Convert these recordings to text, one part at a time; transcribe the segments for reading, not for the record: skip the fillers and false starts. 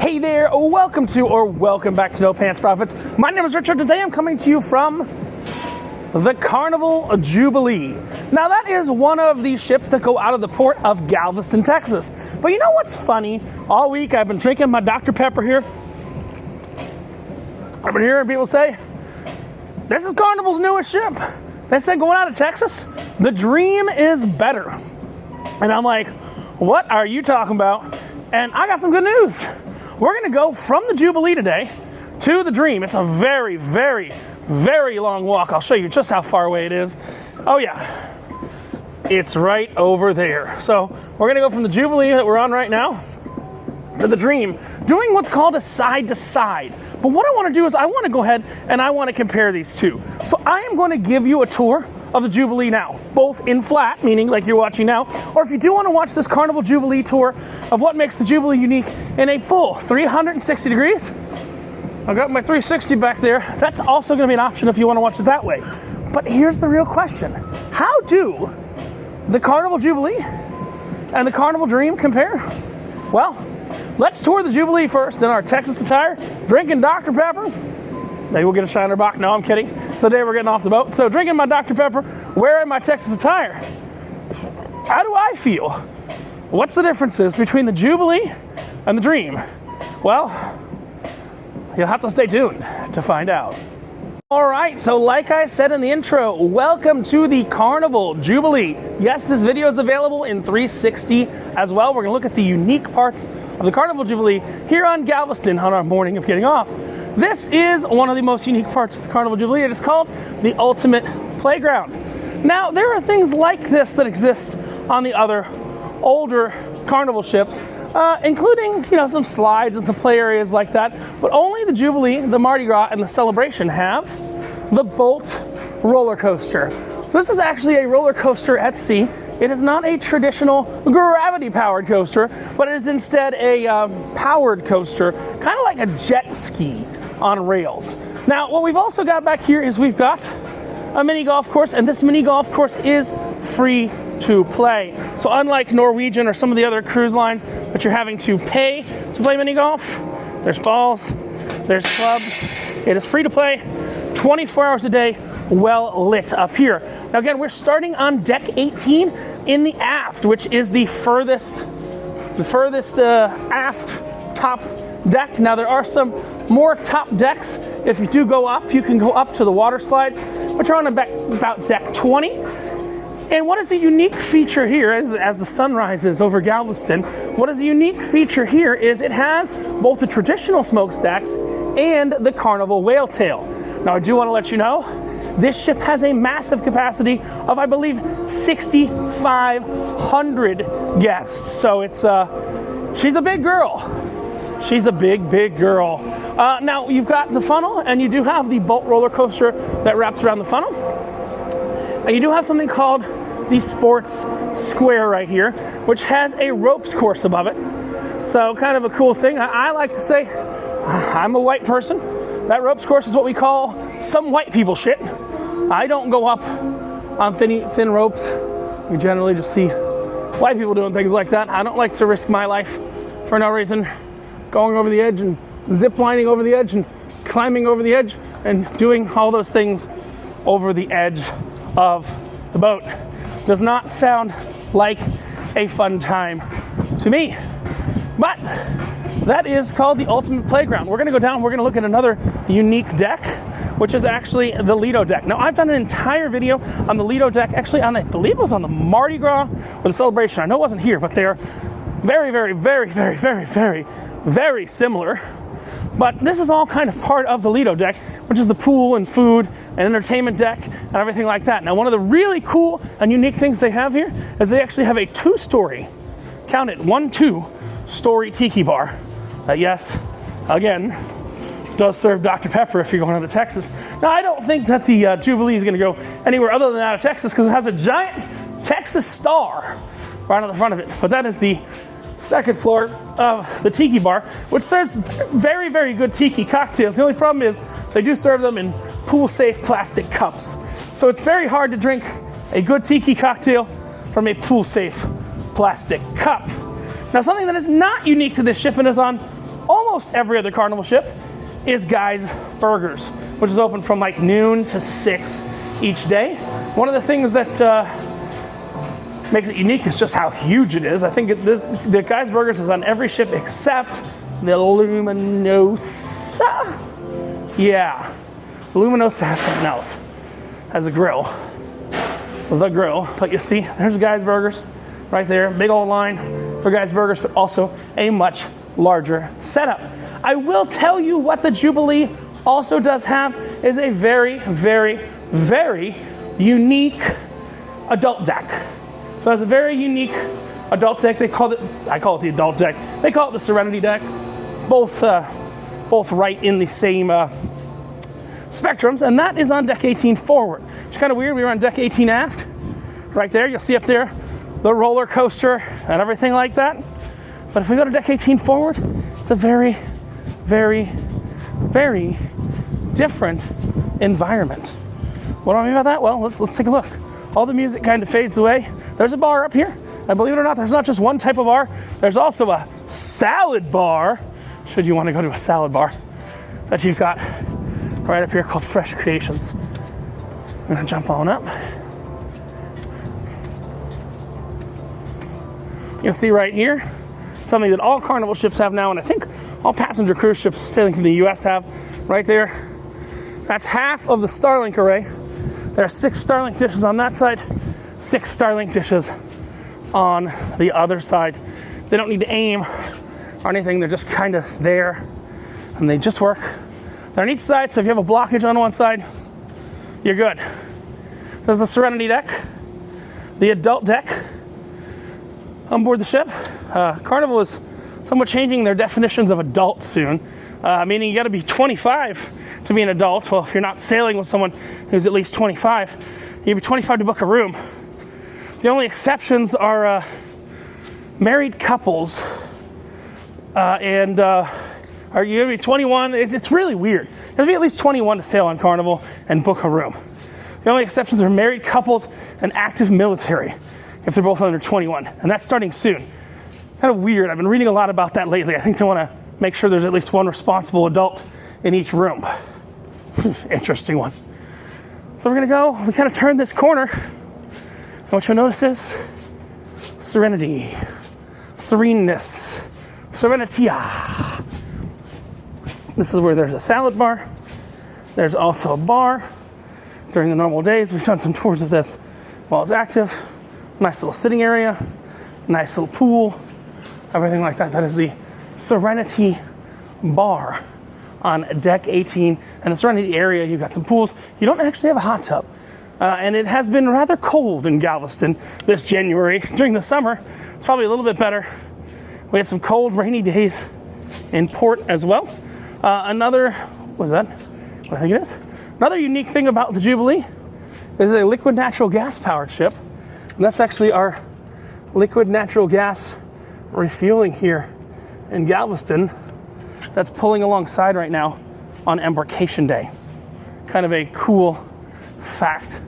Hey there, welcome back to No Pants Profits. My name is Richard. Today I'm coming to you from the Carnival Jubilee. Now that is one of the ships that go out of the port of Galveston, Texas. But you know what's funny? All week I've been drinking my Dr. Pepper here. I've been hearing people say, this is Carnival's newest ship. They said going out of Texas, the Dream is better. And I'm like, what are you talking about? And I got some good news. We're gonna go from the Jubilee today to the Dream. It's a very, very, very long walk. I'll show you just how far away it is. Oh yeah, it's right over there. So we're gonna go from the Jubilee that we're on right now to the Dream, doing what's called a side to side. But what I wanna do is I wanna go ahead and I wanna compare these two. So I am gonna give you a tour of the Jubilee now, both in flat, meaning like you're watching now, or if you do want to watch this Carnival Jubilee tour of what makes the Jubilee unique in a full 360 degrees. I've got my 360 back there. That's also going to be an option if you want to watch it that way. But here's the real question. How do the Carnival Jubilee and the Carnival Dream compare? Well, let's tour the Jubilee first in our Texas attire, drinking Dr. Pepper. Maybe we'll get a Shiner box. No, I'm kidding. So today we're getting off the boat. So drinking my Dr. Pepper, wearing my Texas attire. How do I feel? What's the differences between the Jubilee and the Dream? Well, you'll have to stay tuned to find out. All right, so like I said in the intro, welcome to the Carnival Jubilee. Yes, this video is available in 360 as well. We're gonna look at the unique parts of the Carnival Jubilee here on Galveston on our morning of getting off. This is one of the most unique parts of the Carnival Jubilee. It is called the Ultimate Playground. Now, there are things like this that exist on the other older Carnival ships, including, some slides and some play areas like that. But only the Jubilee, the Mardi Gras, and the Celebration have the Bolt roller coaster. So this is actually a roller coaster at sea. It is not a traditional gravity-powered coaster, but it is instead a powered coaster, kind of like a jet ski on rails. Now, what we've also got back here is we've got a mini golf course, and this mini golf course is free to play. So unlike Norwegian or some of the other cruise lines that you're having to pay to play mini golf, there's balls, there's clubs. It is free to play, 24 hours a day, well lit up here. Now again, we're starting on deck 18 in the aft, which is the furthest aft top deck. Now there are some more top decks. If you do go up, you can go up to the water slides, which are on about deck 20. And what is a unique feature here, as the sun rises over Galveston, what is a unique feature here is it has both the traditional smokestacks and the Carnival whale tail. Now I do want to let you know, this ship has a massive capacity of, I believe, 6,500 guests. So it's, she's a big girl. She's a big, big girl. Now you've got the funnel, and you do have the Bolt roller coaster that wraps around the funnel. And you do have something called the Sports Square right here, which has a ropes course above it. So kind of a cool thing. I like to say, I'm a white person. That ropes course is what we call some white people shit. I don't go up on thin ropes. We generally just see white people doing things like that. I don't like to risk my life for no reason, going over the edge and zip lining over the edge and climbing over the edge and doing all those things over the edge of the boat. Does not sound like a fun time to me. But that is called the Ultimate Playground. We're gonna go down, we're gonna look at another unique deck, which is actually the Lido deck. Now, I've done an entire video on the Lido deck, actually I believe it was on the Mardi Gras or the Celebration. I know it wasn't here, but they're very, very, very, very, very, very, very similar. But this is all kind of part of the Lido deck, which is the pool and food and entertainment deck and everything like that. Now, one of the really cool and unique things they have here is they actually have a 2-story, count it, 2-story tiki bar. Yes, again, does serve Dr. Pepper if you're going out of Texas. Now, I don't think that the Jubilee is going to go anywhere other than out of Texas because it has a giant Texas star right on the front of it. But that is the second floor of the tiki bar, which serves very, very good tiki cocktails. The only problem is they do serve them in pool-safe plastic cups. So it's very hard to drink a good tiki cocktail from a pool-safe plastic cup. Now, something that is not unique to this ship and is on almost almost every other Carnival ship is Guy's Burgers, which is open from like noon to 6 each day. One of the things that makes it unique is just how huge it is. I think the Guy's Burgers is on every ship except the Luminosa. Yeah, Luminosa has something else. Has a grill. The grill. But you see, there's Guy's Burgers right there. Big old line for Guy's Burgers, but also a much larger setup. I will tell you what the Jubilee also does have is a very, very, very unique adult deck. So it has a very unique adult deck. I call it the adult deck. They call it the Serenity deck. Both right in the same spectrums, and that is on deck 18 forward. It's kind of weird. We were on deck 18 aft. Right there, you'll see up there the roller coaster and everything like that. But if we go to deck 18 forward, it's a very, very, very different environment. What do I mean by that? Well, let's take a look. All the music kind of fades away. There's a bar up here. And believe it or not, there's not just one type of bar. There's also a salad bar, should you want to go to a salad bar, that you've got right up here called Fresh Creations. I'm going to jump on up. You'll see right here something that all Carnival ships have now, and I think all passenger cruise ships sailing through the U.S. have. Right there, that's half of the Starlink array. There are 6 Starlink dishes on that side, 6 Starlink dishes on the other side. They don't need to aim or anything. They're just kind of there, and they just work. They're on each side, so if you have a blockage on one side, you're good. So there's the Serenity deck, the adult deck on board the ship. Carnival is somewhat changing their definitions of adult soon, meaning you got to be 25 to be an adult. Well, if you're not sailing with someone who's at least 25, you'd be 25 to book a room. The only exceptions are married couples, and are you gonna be 21? It's really weird. You have to be at least 21 to sail on Carnival and book a room. The only exceptions are married couples and active military, if they're both under 21, and that's starting soon. Kind of weird. I've been reading a lot about that lately. I think they want to make sure there's at least one responsible adult in each room. Interesting one. So we're gonna go, we kind of turn this corner, and what you'll notice is serenity, sereneness, serenitia. This is where there's a salad bar. There's also a bar. During the normal days, we've done some tours of this while it's active. Nice little sitting area, nice little pool, everything like that. That is the Serenity bar on deck 18. And the Serenity area, you've got some pools. You don't actually have a hot tub. And it has been rather cold in Galveston this January. During the summer, it's probably a little bit better. We had some cold, rainy days in port as well. Another unique thing about the Jubilee is a liquid natural gas powered ship. And that's actually our liquid natural gas refueling here in Galveston that's pulling alongside right now on embarkation day. Kind of a cool fact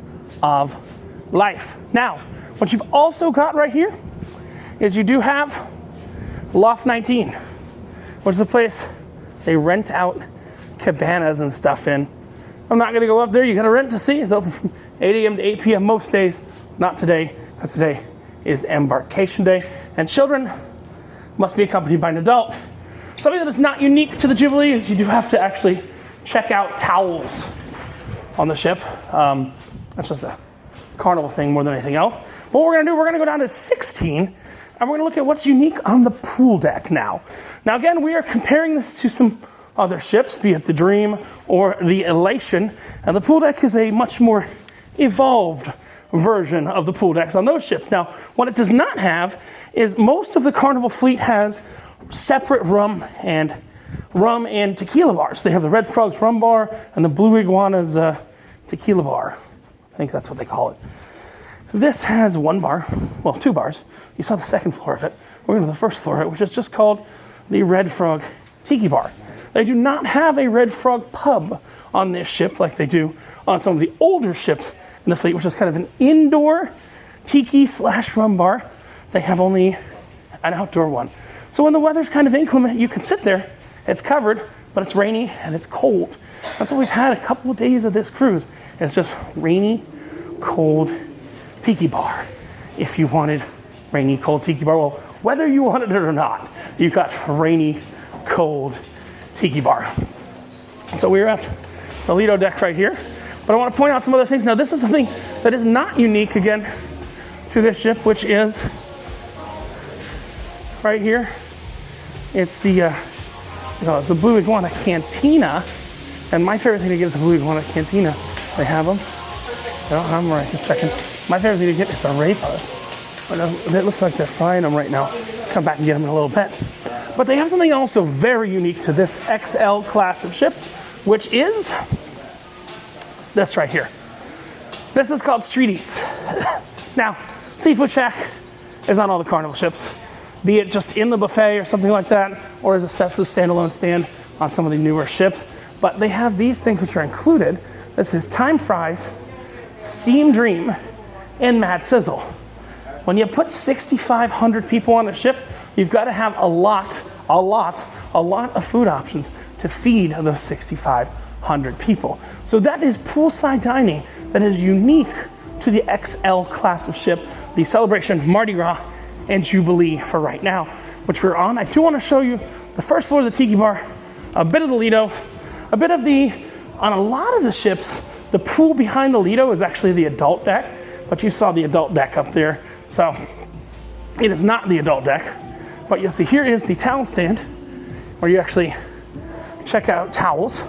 of life. Now, what you've also got right here is you do have Loft 19, which is a place they rent out cabanas and stuff in. I'm not going to go up there. You got to rent to see. It's open from 8 a.m. to 8 p.m. most days. Not today, because today is embarkation day. And children must be accompanied by an adult. Something that is not unique to the Jubilee is you do have to actually check out towels on the ship. That's just a Carnival thing more than anything else. But what we're going to do, we're going to go down to 16, and we're going to look at what's unique on the pool deck now. Now, again, we are comparing this to some other ships, be it the Dream or the Elation. And the pool deck is a much more evolved version of the pool decks on those ships. Now, what it does not have is most of the Carnival fleet has separate rum and tequila bars. They have the Red Frogs rum bar and the Blue Iguanas tequila bar. I think that's what they call it. This has one bar, well, 2 bars. You saw the second floor of it. We're going to the first floor of it, which is just called the Red Frog Tiki Bar. They do not have a Red Frog pub on this ship like they do on some of the older ships in the fleet, which is kind of an indoor tiki/rum bar. They have only an outdoor one. So when the weather's kind of inclement, you can sit there It's covered, but it's rainy and it's cold. That's what we've had a couple of days of this cruise. It's just rainy, cold tiki bar. If you wanted rainy, cold tiki bar, well, whether you wanted it or not, you got rainy, cold tiki bar. So we're at the Lido deck right here. But I want to point out some other things. Now, this is something that is not unique, again, to this ship, which is right here. It's the it's the Blue Iguana Cantina. And my favorite thing to get is the Blue Iguana Cantina. They have them. I don't have them right this second. My favorite thing to get is the Arepas. It looks like they're frying them right now. Come back and get them in a little bit. But they have something also very unique to this XL class of ships, which is this right here. This is called Street Eats. Now, Seafood Shack is on all the Carnival ships, be it just in the buffet or something like that, or as a standalone stand on some of the newer ships. But they have these things which are included. This is Time Fries, Steam Dream, and Mad Sizzle. When you put 6,500 people on a ship, you've got to have a lot of food options to feed those 6,500 people. So that is poolside dining that is unique to the XL class of ship, the Celebration, Mardi Gras, and Jubilee for right now, which we're on. I do want to show you the first floor of the Tiki Bar, a bit of the Lido, a bit of on a lot of the ships, the pool behind the Lido is actually the adult deck, but you saw the adult deck up there. So it is not the adult deck, but you'll see here is the towel stand where you actually check out towels.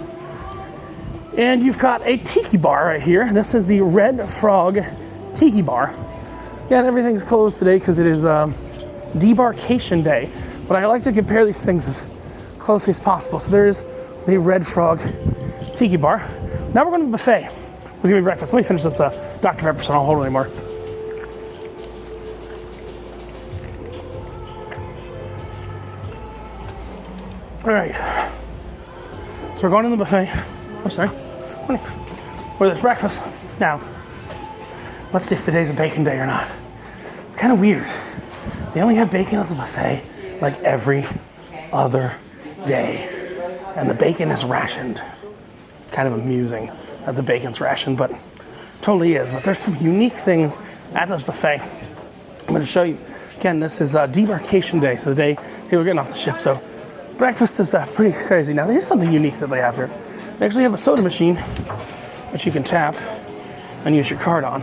And you've got a tiki bar right here. This is the Red Frog Tiki Bar. Yeah, everything's closed today because it is debarkation day. But I like to compare these things as closely as possible. So there is the Red Frog Tiki Bar. Now we're going to the buffet. We're going to be breakfast. Let me finish this Dr. Pepper so I don't hold it anymore. All right. So we're going to the buffet. I'm sorry. Where there's breakfast. Now, let's see if today's a bacon day or not. It's kind of weird. They only have bacon at the buffet like every other day. And the bacon is rationed. Kind of amusing that the bacon's rationed, but totally is. But there's some unique things at this buffet. I'm going to show you. Again, this is debarkation day, so the day people are getting off the ship. So breakfast is pretty crazy. Now, here's something unique that they have here. They actually have a soda machine which you can tap and use your card on.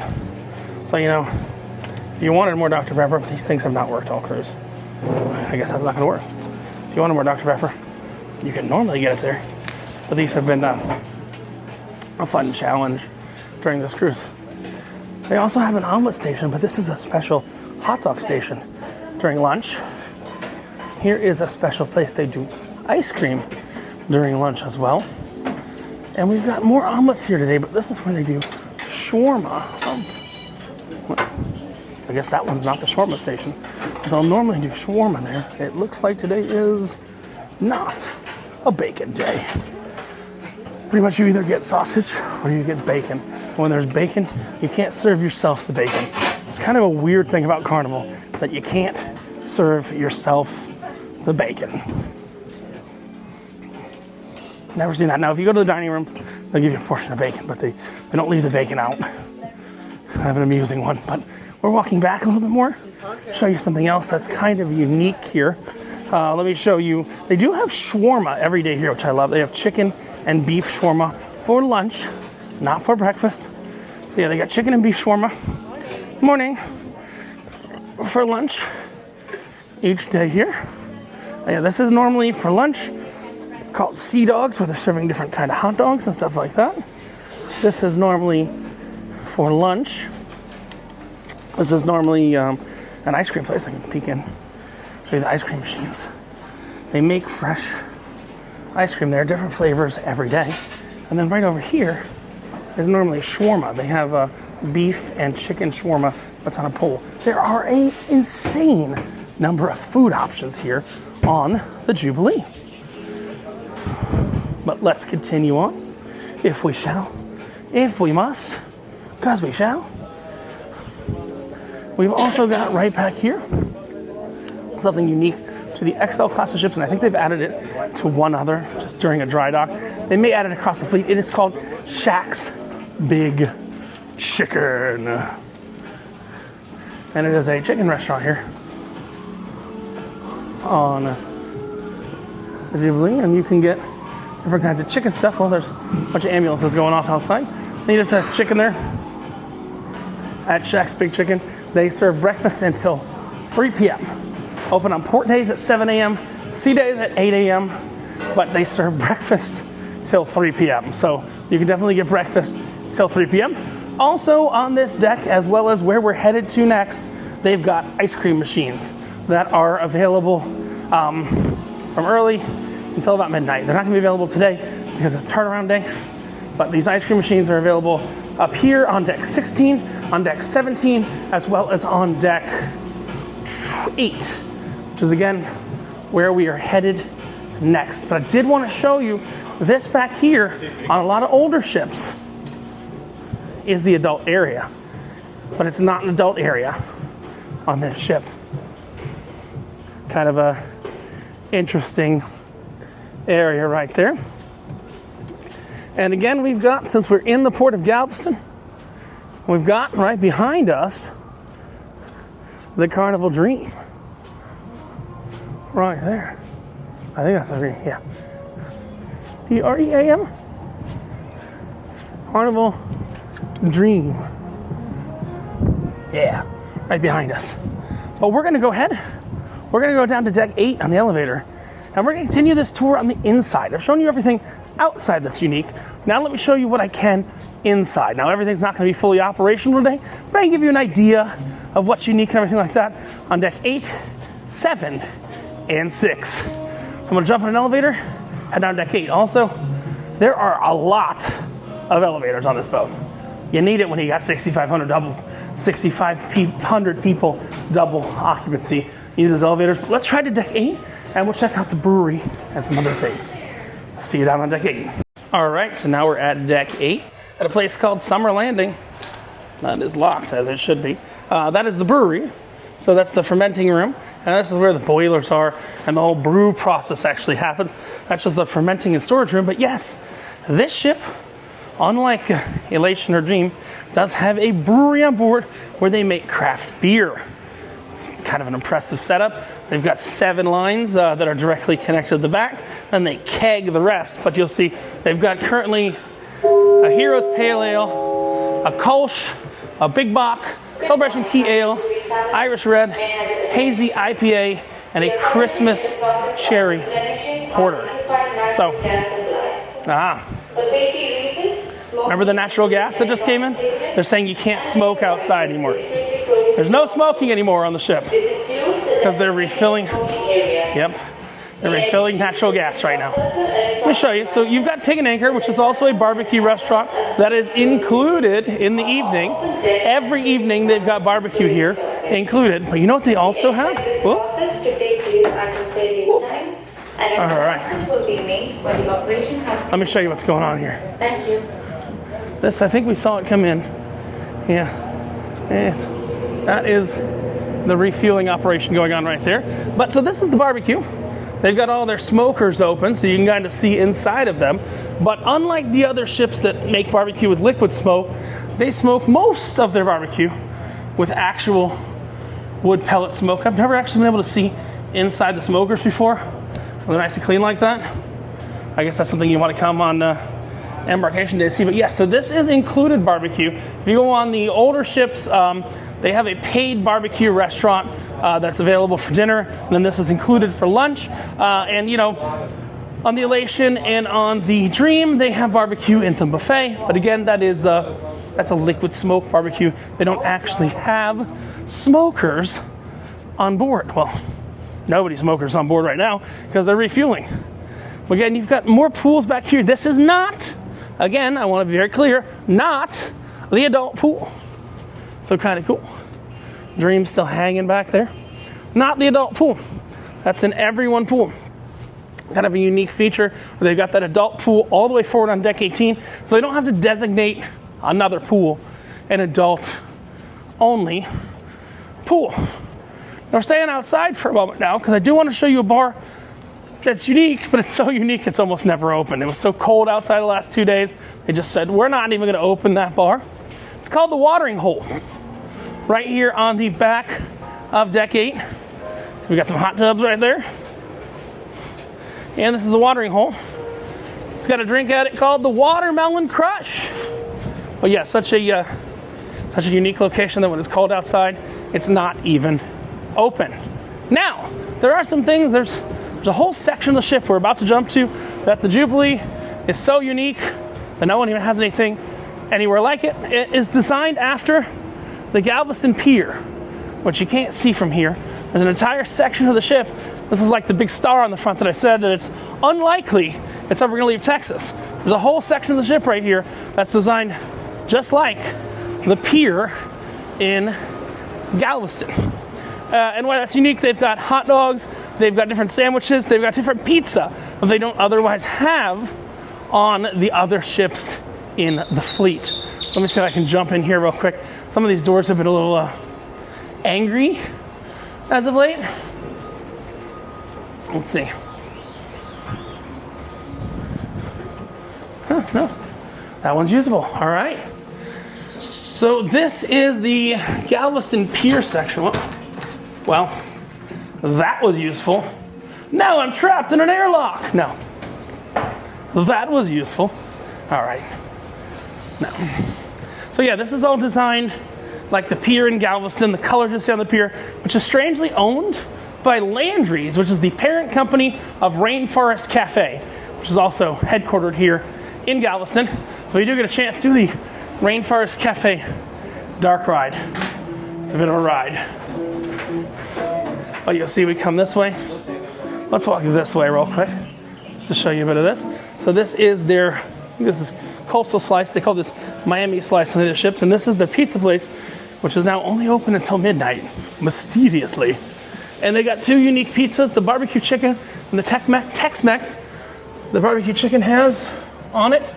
So, if you wanted more Dr. Pepper, these things have not worked all cruise. I guess that's not going to work. If you wanted more Dr. Pepper, you can normally get it there. But these have been a fun challenge during this cruise. They also have an omelet station, but this is a special hot dog station during lunch. Here is a special place they do ice cream during lunch as well. And we've got more omelets here today, but this is where they do shawarma. I guess that one's not the shawarma station. They'll normally do shawarma there. It looks like today is not a bacon day. Pretty much you either get sausage or you get bacon. When there's bacon, you can't serve yourself the bacon. It's kind of a weird thing about Carnival, is that you can't serve yourself the bacon. Never seen that. Now, if you go to the dining room, they'll give you a portion of bacon, but they don't leave the bacon out. Kind of an amusing one. But we're walking back a little bit more. Show you something else that's kind of unique here. Let me show you. They do have shawarma every day here, which I love. They have chicken and beef shawarma for lunch, not for breakfast. So yeah, they got chicken and beef shawarma morning for lunch each day here. Yeah, this is normally for lunch, called Sea Dogs, where they're serving different kind of hot dogs and stuff like that. This is normally for lunch. This is normally an ice cream place. I can peek in, show you the ice cream machines. They make fresh ice cream there, different flavors every day. And then right over here is normally shawarma. They have beef and chicken shawarma that's on a pole. There are an insane number of food options here on the Jubilee. But let's continue on, if we shall, if we must, because we shall. We've also got right back here something unique to to the XL class of ships, and I think they've added it to one other just during a dry dock. They may add it across the fleet. It is called Shaq's Big Chicken. And it is a chicken restaurant here on the Jubilee, and you can get different kinds of chicken stuff. Well, there's a bunch of ambulances going off outside. Need a chicken there at Shaq's Big Chicken. They serve breakfast until 3 p.m. Open on port days at 7 a.m., sea days at 8 a.m., but they serve breakfast till 3 p.m. So you can definitely get breakfast till 3 p.m. Also on this deck, as well as where we're headed to next, they've got ice cream machines that are available from early until about midnight. They're not going to be available today because it's turnaround day, but these ice cream machines are available up here on deck 16, on deck 17, as well as on deck 8, which is again where we are headed next. But I did want to show you this back here on a lot of older ships is the adult area, but it's not an adult area on this ship. Kind of a interesting area right there. And again, we've got, since we're in the port of Galveston, we've got right behind us the Carnival Dream. Right there. I think that's the Dream, yeah. D-R-E-A-M? Carnival Dream. Yeah, right behind us. But we're gonna go ahead. We're gonna go down to deck 8 on the elevator, and we're gonna continue this tour on the inside. I've shown you everything outside that's unique. Now let me show you what I can inside. Now everything's not gonna be fully operational today, but I can give you an idea of what's unique and everything like that on deck 8, 7, and 6. So I'm gonna jump in an elevator, head down deck 8. Also, there are a lot of elevators on this boat. You need it when you got 6,500 people double occupancy. You need those elevators. But let's try to deck 8, and we'll check out the brewery and some other things. See you down on deck 8. All right, so now we're at deck 8 at a place called Summer Landing. That is locked, as it should be. That is the brewery. So that's the fermenting room, and this is where the boilers are, and the whole brew process actually happens. That's just the fermenting and storage room. But yes, this ship, unlike Elation or Dream, does have a brewery on board where they make craft beer. It's kind of an impressive setup. They've got 7 lines that are directly connected to the back, and they keg the rest. But you'll see they've got currently a Heroes Pale Ale, a Kolsch, a Big Bock, Celebration Key Ale, Irish Red, Hazy IPA, and a Christmas Cherry Porter. So, remember the natural gas that just came in? They're saying you can't smoke outside anymore. There's no smoking anymore on the ship because they're refilling. Yep, they're refilling natural gas right now. Let me show you. So you've got Pig and Anchor, which is also a barbecue restaurant that is included in the evening. Every evening they've got barbecue here included. But you know what they also have? Whoop. All right. Let me show you what's going on here. Thank you. This, I think we saw it come in. Yeah. That is the refueling operation going on right there. But so this is the barbecue. They've got all their smokers open, so you can kind of see inside of them. But unlike the other ships that make barbecue with liquid smoke, they smoke most of their barbecue with actual wood pellet smoke. I've never actually been able to see inside the smokers before. They're nice and clean like that. I guess that's something you want to come on embarkation day to see. But yes, so this is included barbecue. If you go on the older ships, they have a paid barbecue restaurant that's available for dinner, and then this is included for lunch. And you know, on the Elation and on the Dream, they have barbecue in the buffet. But again, that's a liquid smoke barbecue. They don't actually have smokers on board. Well, nobody's smokers on board right now because they're refueling. Again, you've got more pools back here. This is not, again, I want to be very clear, not the adult pool. So kind of cool. Dream's still hanging back there. Not the adult pool. That's an everyone pool. Kind of a unique feature where they've got that adult pool all the way forward on deck 18. So they don't have to designate another pool an adult only pool. We're staying outside for a moment now because I do want to show you a bar that's unique, but it's so unique it's almost never open. It was so cold outside the last 2 days, they just said, we're not even going to open that bar. It's called the Watering Hole, right here on the back of Deck 8. So we got some hot tubs right there. And this is the Watering Hole. It's got a drink at it called the Watermelon Crush. Well, yeah, such a unique location that when it's cold outside, it's not even open. Now, there are some things, there's a whole section of the ship we're about to jump to that the Jubilee is so unique that no one even has anything anywhere like it. It is designed after the Galveston Pier, which you can't see from here. There's an entire section of the ship. This is like the big star on the front that I said that it's unlikely it's ever going to leave Texas. There's a whole section of the ship right here that's designed just like the pier in Galveston. And why that's unique, they've got hot dogs, they've got different sandwiches, they've got different pizza that they don't otherwise have on the other ships in the fleet. So let me see if I can jump in here real quick. Some of these doors have been a little angry as of late. Let's see. Huh, no, that one's usable. All right. So this is the Galveston Pier section. Well, that was useful. Now I'm trapped in an airlock. No. That was useful. All right. No. So yeah, this is all designed like the pier in Galveston, the colors you see on the pier, which is strangely owned by Landry's, which is the parent company of Rainforest Cafe, which is also headquartered here in Galveston. So you do get a chance to do the Rainforest Cafe dark ride. It's a bit of a ride. Oh, you'll see we come this way. Let's walk this way real quick, just to show you a bit of this. So this is their, this is Coastal Slice. They call this Miami Slice on the ships, and this is their pizza place, which is now only open until midnight, mysteriously. And they got two unique pizzas, the barbecue chicken and the Tex-Mex. The barbecue chicken has on it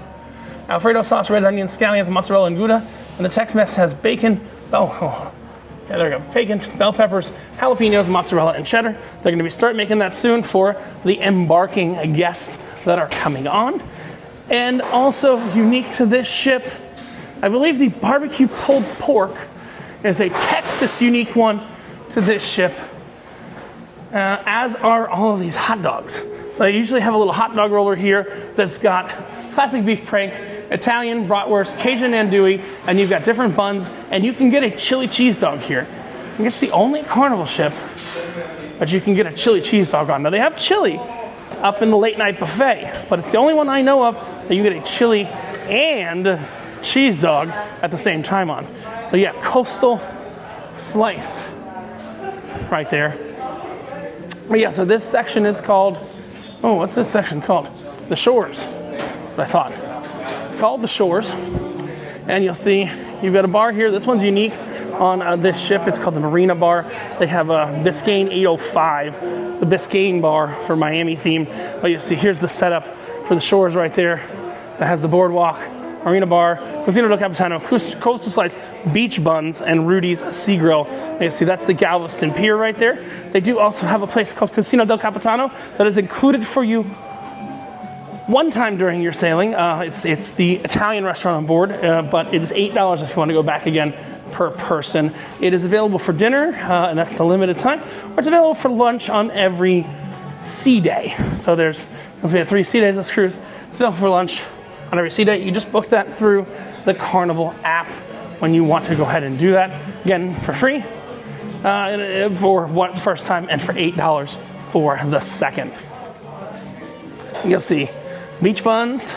Alfredo sauce, red onion, scallions, mozzarella, and Gouda. And the Tex-Mex has bacon, there we go, bacon, bell peppers, jalapenos, mozzarella, and cheddar. They're going to start making that soon for the embarking guests that are coming on. And also unique to this ship, I believe the barbecue pulled pork is a Texas unique one to this ship, as are all of these hot dogs. So I usually have a little hot dog roller here that's got classic beef prank, Italian bratwurst, Cajun andouille, and you've got different buns, and you can get a chili cheese dog here. I think it's the only Carnival ship that you can get a chili cheese dog on. Now they have chili up in the late night buffet, but it's the only one I know of that you get a chili and cheese dog at the same time on. So yeah, Coastal Slice right there. But yeah, so this section is called, oh, what's this section called? The Shores, I thought. It's called the Shores, and you'll see you've got a bar here. This one's unique on this ship. It's called the Marina Bar. They have a Biscayne 805, the Biscayne bar for Miami theme. But you see, here's the setup for the Shores right there. That has the boardwalk, Marina Bar, Cocina del Capitano, Coastal Slice, beach buns, and Rudy's Sea Grill. And you see, that's the Galveston Pier right there. They do also have a place called Cocina del Capitano that is included for you one time during your sailing. It's the Italian restaurant on board, but it is $8 if you want to go back again per person. It is available for dinner, and that's the limited time, or it's available for lunch on every sea day. So since we have 3 sea days this cruise, it's available for lunch on every sea day. You just book that through the Carnival app when you want to go ahead and do that. Again, for free for one first time, and for $8 for the second. You'll see beach buns,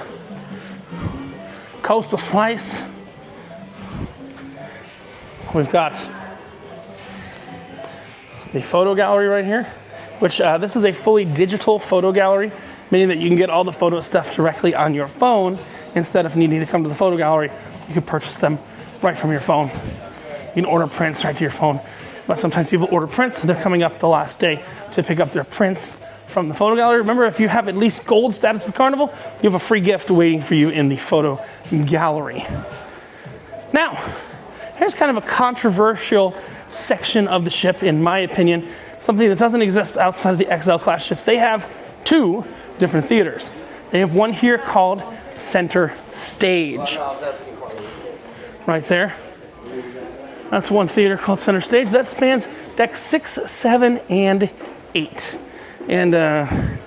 Coastal Slice. We've got the photo gallery right here, which this is a fully digital photo gallery, meaning that you can get all the photo stuff directly on your phone instead of needing to come to the photo gallery. You can purchase them right from your phone. You can order prints right to your phone. But sometimes people order prints, they're coming up the last day to pick up their prints from the photo gallery. Remember, if you have at least gold status with Carnival, you have a free gift waiting for you in the photo gallery. Now, Here's kind of a controversial section of the ship, in my opinion. Something that doesn't exist outside of the XL class ships. They have 2 different theaters. They have one here called Center Stage. Right there. That's one theater called Center Stage. That spans deck 6, 7, and 8. And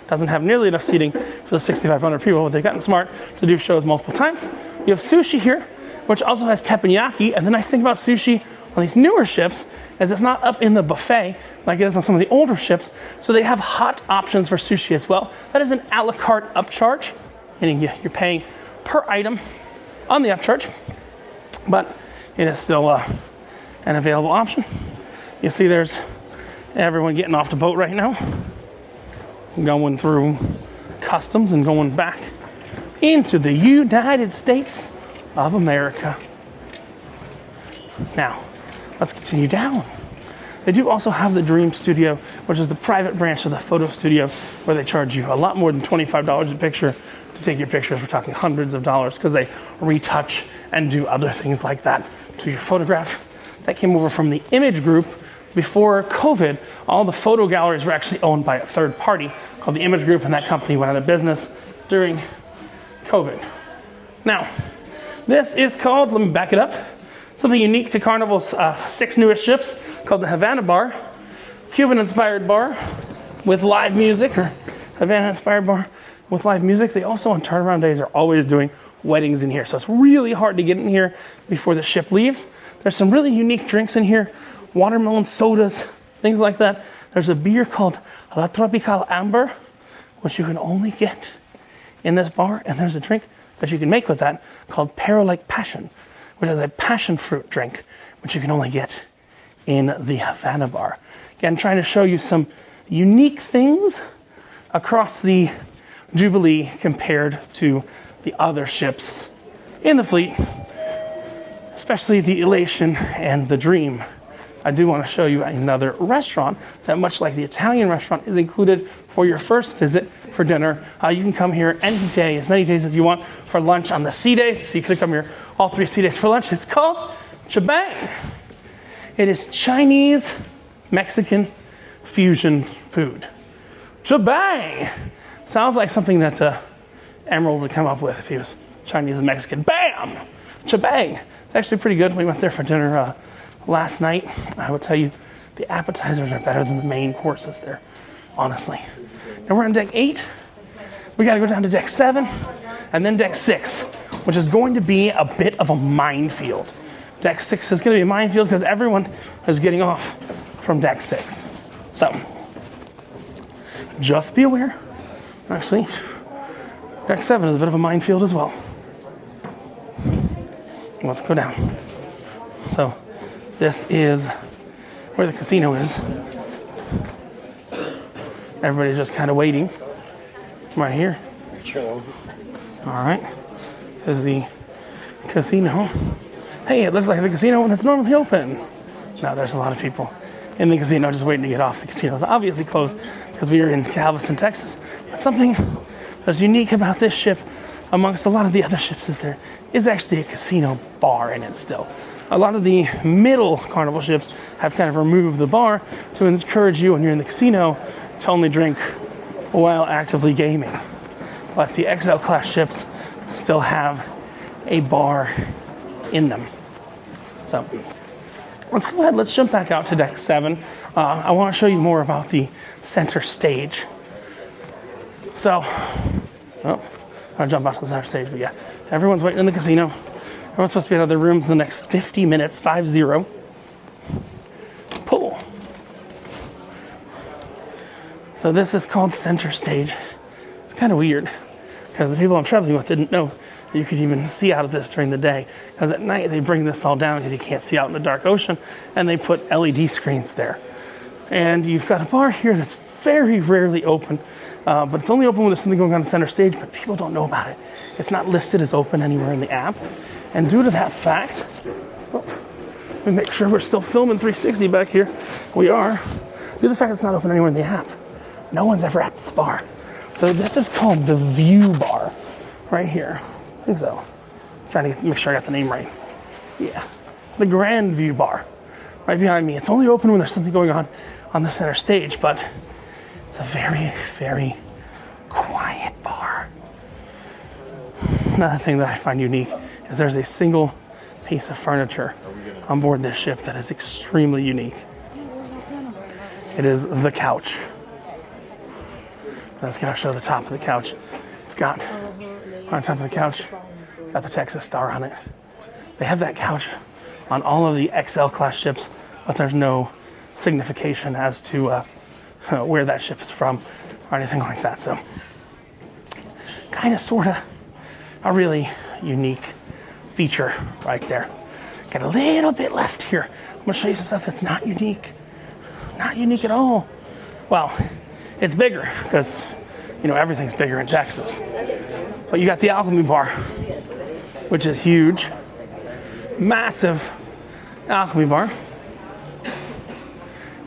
doesn't have nearly enough seating for the 6,500 people, but they've gotten smart to do shows multiple times. You have sushi here, which also has teppanyaki. And the nice thing about sushi on these newer ships is it's not up in the buffet like it is on some of the older ships. So they have hot options for sushi as well. That is an a la carte upcharge, meaning you're paying per item on the upcharge, but it is still an available option. You see there's everyone getting off the boat right now, going through customs and going back into the United States of America. Now, let's continue down. They do also have the Dream Studio, which is the private branch of the photo studio, where they charge you a lot more than $25 a picture to take your pictures. We're talking hundreds of dollars because they retouch and do other things like that to your photograph. That came over from the Image Group. Before COVID, all the photo galleries were actually owned by a third party called the Image Group, and that company went out of business during COVID. Now, this is called, let me back it up, something unique to Carnival's 6 newest ships called the Havana Bar, Cuban-inspired bar with live music, or Havana-inspired bar with live music. They also, on turnaround days, are always doing weddings in here, so it's really hard to get in here before the ship leaves. There's some really unique drinks in here, watermelon sodas, things like that. There's a beer called La Tropical Amber, which you can only get in this bar, and there's a drink that you can make with that called Pero Like Passion, which is a passion fruit drink, which you can only get in the Havana Bar. Again, trying to show you some unique things across the Jubilee compared to the other ships in the fleet, especially the Elation and the Dream. I do want to show you another restaurant that, much like the Italian restaurant, is included for your first visit for dinner. You can come here any day, as many days as you want, for lunch on the sea days. So you could come here all 3 sea days for lunch. It's called Shebang. It is Chinese Mexican fusion food. Shebang! Sounds like something that Emerald would come up with if he was Chinese and Mexican. Bam! Shebang! It's actually pretty good. We went there for dinner last night. I will tell you, the appetizers are better than the main courses there, honestly. Now we're on deck 8. We got to go down to deck 7 and then deck 6, which is going to be a bit of a minefield. Deck 6 is going to be a minefield because everyone is getting off from deck 6. So, just be aware. Actually, deck 7 is a bit of a minefield as well. Let's go down. So, this is where the casino is. Everybody's just kind of waiting right here. All right. This is the casino. Hey, it looks like the casino when it's normally open. No, there's a lot of people in the casino just waiting to get off. The casino is obviously closed because we are in Galveston, Texas. But something that's unique about this ship amongst a lot of the other ships is there is actually a casino bar in it still. A lot of the middle Carnival ships have kind of removed the bar to encourage you when you're in the casino to only drink while actively gaming. But the XL class ships still have a bar in them. So let's go ahead, let's jump back out to deck 7. I want to show you more about the center stage. So, I'll jump out to the center stage, but yeah, everyone's waiting in the casino. Everyone's supposed to be in other rooms in the next 50 minutes, 5-0. Pull. So this is called center stage. It's kind of weird because the people I'm traveling with didn't know you could even see out of this during the day, because at night they bring this all down because you can't see out in the dark ocean, and they put LED screens there. And you've got a bar here that's very rarely open, but it's only open when there's something going on the center stage, but people don't know about it. It's not listed as open anywhere in the app, and due to that fact, let me make sure we're still filming 360 back here. We are. Due to the fact it's not open anywhere in the app, no one's ever at this bar. So this is called the View Bar right here. I think so. Trying to make sure I got the name right. Yeah. the Grand View bar right behind me. It's only open when there's something going on the center stage, but it's a very, very quiet bar. Another thing that I find unique is there's a single piece of furniture on board this ship that is extremely unique. It is the couch. I was going to show the top of the couch. It's got, on top of the couch, it's got the Texas star on it. They have that couch on all of the XL class ships, but there's no signification as to where that ship is from or anything like that. So, kind of, sort of, a really unique feature right there. Got a little bit left here. I'm going to show you some stuff that's not unique. Not unique at all. Well, it's bigger because, you know, everything's bigger in Texas. But you got the alchemy bar, which is huge. Massive alchemy bar.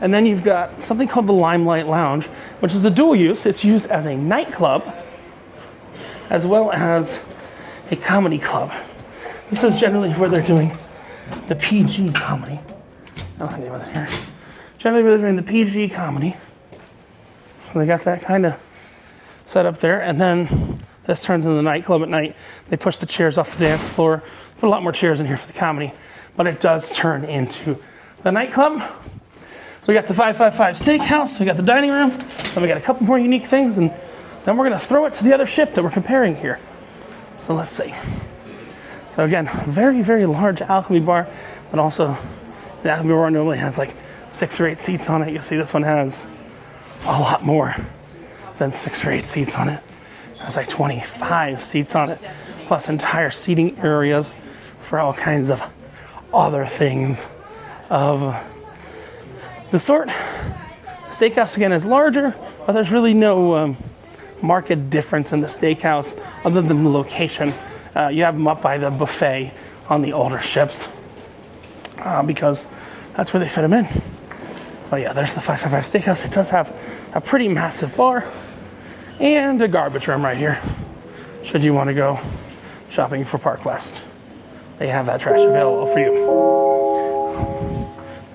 And then you've got something called the Limelight Lounge, which is a dual use. It's used as a nightclub as well as a comedy club. This is generally where they're doing the PG comedy. I don't think anyone's here. Generally where they're doing the PG comedy. So they got that kind of set up there. And then this turns into the nightclub at night. They push the chairs off the dance floor. Put a lot more chairs in here for the comedy. But it does turn into the nightclub. We got the 555 Steakhouse. We got the dining room. Then we got a couple more unique things. And then we're going to throw it to the other ship that we're comparing here. So let's see. So again, very, very large alchemy bar, but also the alchemy bar normally has like 6 or 8 seats on it. You'll see this one has a lot more than 6 or 8 seats on it. It has like 25 seats on it, plus entire seating areas for all kinds of other things of the sort. Steakhouse again is larger, but there's really no marked difference in the steakhouse other than the location. You have them up by the buffet on the older ships because that's where they fit them in. But yeah, there's the 555 Steakhouse. It does have a pretty massive bar and a garbage room right here. Should you want to go shopping for Park West, they have that trash available for you.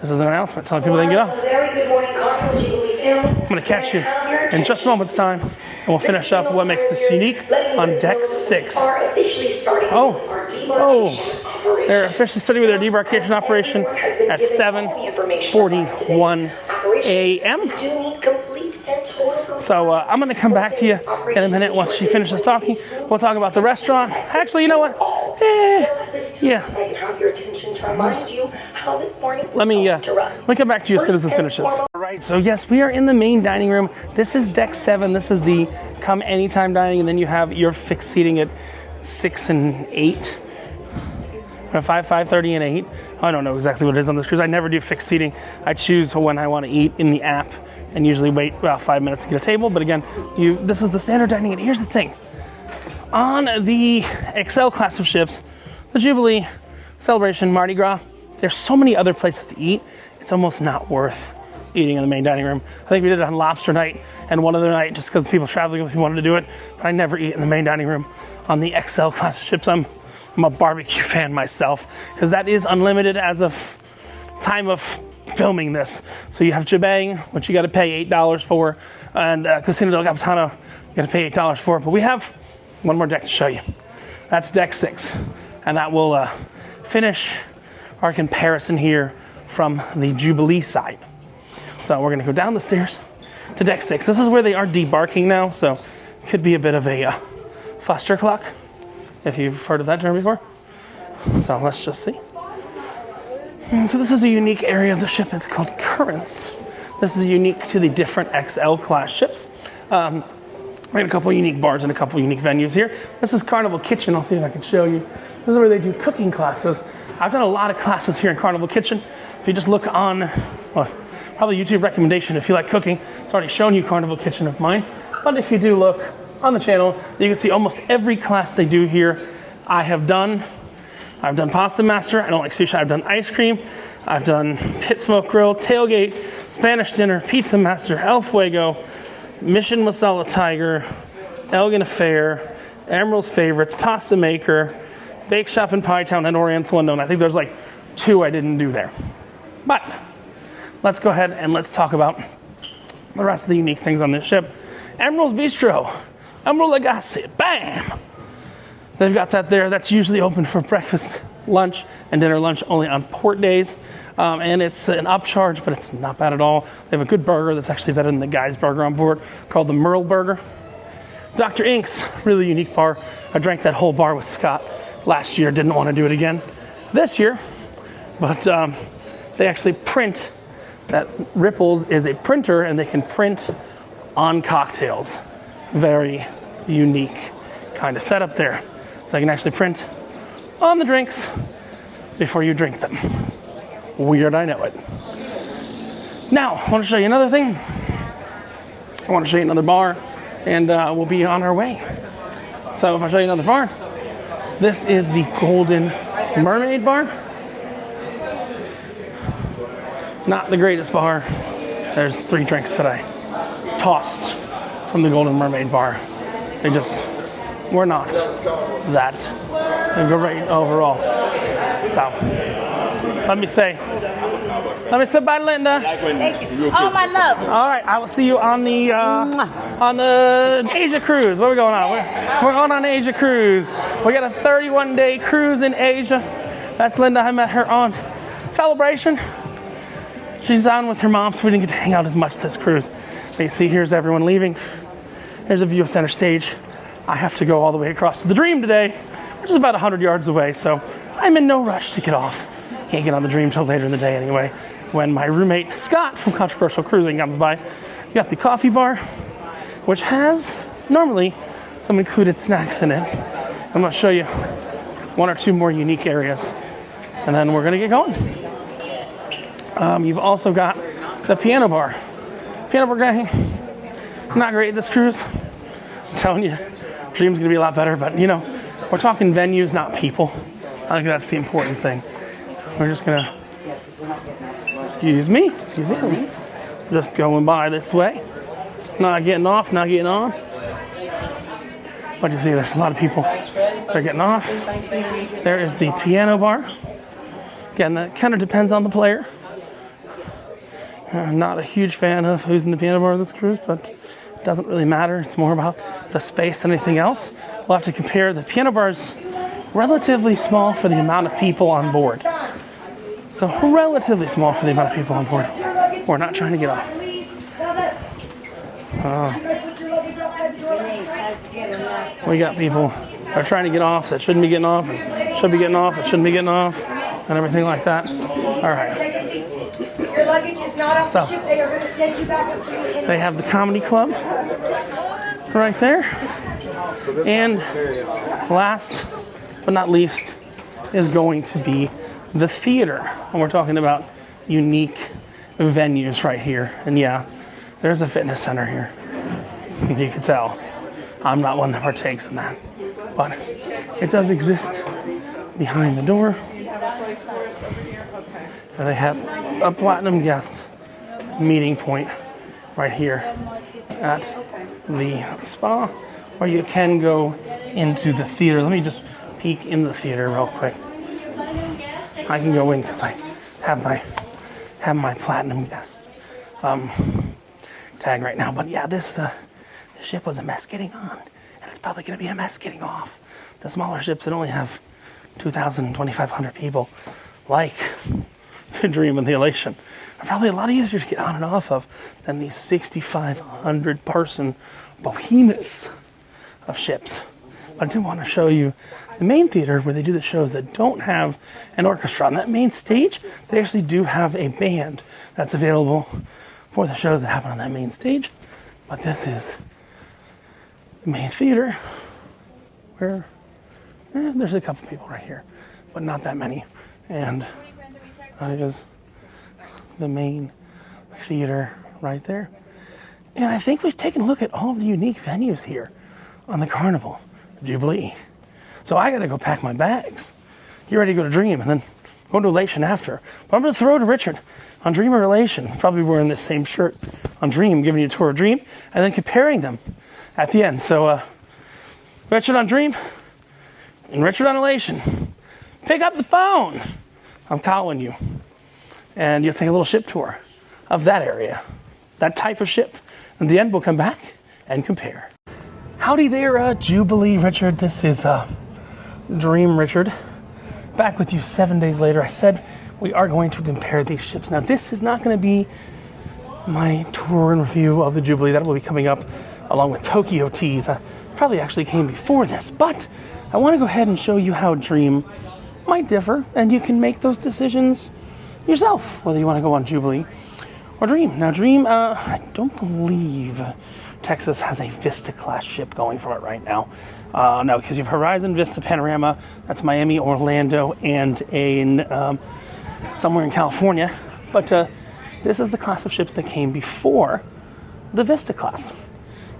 This is an announcement telling people they can get off. Very good morning, Carnival Jubilee family. I'm going to catch you in just a moment's time, and we'll finish up what makes this unique on deck 6. They're officially starting with their debarkation operation at 7:41 a.m. So I'm going to come back to you in a minute once she finishes talking. We'll talk about the restaurant. Actually, you know what? Let me come back to you as soon as this finishes. All right, so yes, we are in the main dining room. This is deck 7. This is the come anytime dining, and then you have your fixed seating at 6 and 8. 5, 5:30, and 8. I don't know exactly what it is on this cruise. I never do fixed seating. I choose when I want to eat in the app and usually wait about 5 minutes to get a table. But again, this is the standard dining. And here's the thing. On the XL class of ships, the Jubilee, Celebration, Mardi Gras, there's so many other places to eat, it's almost not worth eating in the main dining room. I think we did it on lobster night and one other night just because the people traveling with me wanted to do it. But I never eat in the main dining room on the XL class of ships. I'm a barbecue fan myself because that is unlimited as of time of filming this. So you have Jabang, which you got to pay $8 for, and Casino del Capitano, you got to pay $8 for. But we have one more deck to show you. That's deck 6, and that will finish our comparison here from the Jubilee side. So we're going to go down the stairs to deck 6. This is where they are debarking now, so it could be a bit of a Foster clock, if you've heard of that term before. So let's just see. So this is a unique area of the ship. It's called Currents. This is unique to the different XL class ships. We got a couple unique bars and a couple unique venues here. This is Carnival Kitchen. I'll see if I can show you. This is where they do cooking classes. I've done a lot of classes here in Carnival Kitchen. If you just look on, well, probably YouTube recommendation if you like cooking. It's already shown you Carnival Kitchen of mine. But if you do look on the channel, you can see almost every class they do here I have done. I've done Pasta Master. I don't like sushi. I've done ice cream. I've done Pit Smoke Grill, Tailgate, Spanish Dinner, Pizza Master, El Fuego, Mission Masala Tiger, Elegant Affair, Emerald's Favorites, Pasta Maker, Bake Shop in Pie Town, and Oriental Unknown. I think there's like 2 I didn't do there. But let's go ahead and let's talk about the rest of the unique things on this ship. Emerald's Bistro, Emerald Legacy, bam! They've got that there. That's usually open for breakfast, lunch, and dinner. Lunch only on port days. And it's an upcharge, but it's not bad at all. They have a good burger that's actually better than the guy's burger on board, called the Merle Burger. Dr. Ink's, really unique bar. I drank that whole bar with Scott last year. Didn't want to do it again this year. But they actually print. That Ripples is a printer, and they can print on cocktails. Very unique kind of setup there. So I can actually print on the drinks before you drink them. Weird, I know it. Now, I want to show you another thing. I want to show you another bar, and we'll be on our way. So if I show you another bar, this is the Golden Mermaid Bar. Not the greatest bar. There's 3 drinks today. Tossed from the Golden Mermaid Bar. They just were not that great overall. So, let me say bye, Linda. Thank you. Oh, my love. All right, I will see you on the Asia cruise. What are we going on? We're going on Asia cruise. We got a 31-day cruise in Asia. That's Linda. I met her on Celebration. She's on with her mom, so we didn't get to hang out as much this cruise. But you see, here's everyone leaving. Here's a view of center stage. I have to go all the way across to the Dream today, which is about 100 yards away, so I'm in no rush to get off. Can't get on the Dream till later in the day anyway. When my roommate Scott from Controversial Cruising comes by, we got the coffee bar, which has normally some included snacks in it. I'm going to show you 1 or 2 more unique areas, and then we're going to get going. You've also got the piano bar. Piano bar guy, not great this cruise. I'm telling you, Dream's gonna be a lot better, but you know, we're talking venues, not people. I think that's the important thing. We're just gonna, excuse me, just going by this way. Not getting off, not getting on. But you see, there's a lot of people that are getting off. There is the piano bar. Again, that kind of depends on the player. I'm not a huge fan of who's in the piano bar of this cruise, but it doesn't really matter. It's more about the space than anything else. We'll have to compare. The piano bar's relatively small for the amount of people on board. So relatively small for the amount of people on board. We're not trying to get off. We got people that are trying to get off that shouldn't be getting off, and should be getting off that shouldn't be getting off, and everything like that. All right. Your luggage is not off the ship. They are going to send you back up to the They have the comedy club right there. And last but not least is going to be the theater. And we're talking about unique venues right here. And yeah, there's a fitness center here. You can tell I'm not one that partakes in that. But it does exist behind the door. And they have a platinum guest meeting point right here at the spa, or you can go into the theater. Let me just peek in the theater real quick. I can go in because I have my platinum guest tag right now. But yeah, this ship was a mess getting on, and it's probably going to be a mess getting off. The smaller ships that only have 2,000, 2,500 people, like the Dream and the Elation, are probably a lot easier to get on and off of than these 6,500 person behemoths of ships. But I do want to show you the main theater where they do the shows that don't have an orchestra. On that main stage, they actually do have a band that's available for the shows that happen on that main stage. But this is the main theater where there's a couple people right here, but not that many. And that is the main theater right there. And I think we've taken a look at all of the unique venues here on the Carnival Jubilee. So I gotta go pack my bags, get ready to go to Dream, and then go to Elation after. But I'm gonna throw to Richard on Dream or Elation. Probably wearing this same shirt on Dream, giving you a tour of Dream, and then comparing them at the end. So Richard on Dream and Richard on Elation. Pick up the phone. I'm calling you. And you'll take a little ship tour of that area, that type of ship. And at the end, we'll come back and compare. Howdy there, Jubilee Richard. This is Dream Richard. Back with you 7 days later. I said we are going to compare these ships. Now, this is not going to be my tour and review of the Jubilee. That will be coming up along with Tokyo Teas. Probably actually came before this, but I want to go ahead and show you how Dream might differ, and you can make those decisions yourself, whether you want to go on Jubilee or Dream. Now, Dream, I don't believe Texas has a Vista-class ship going from it right now. No, because you have Horizon, Vista, Panorama, that's Miami, Orlando, and somewhere in California. But this is the class of ships that came before the Vista class.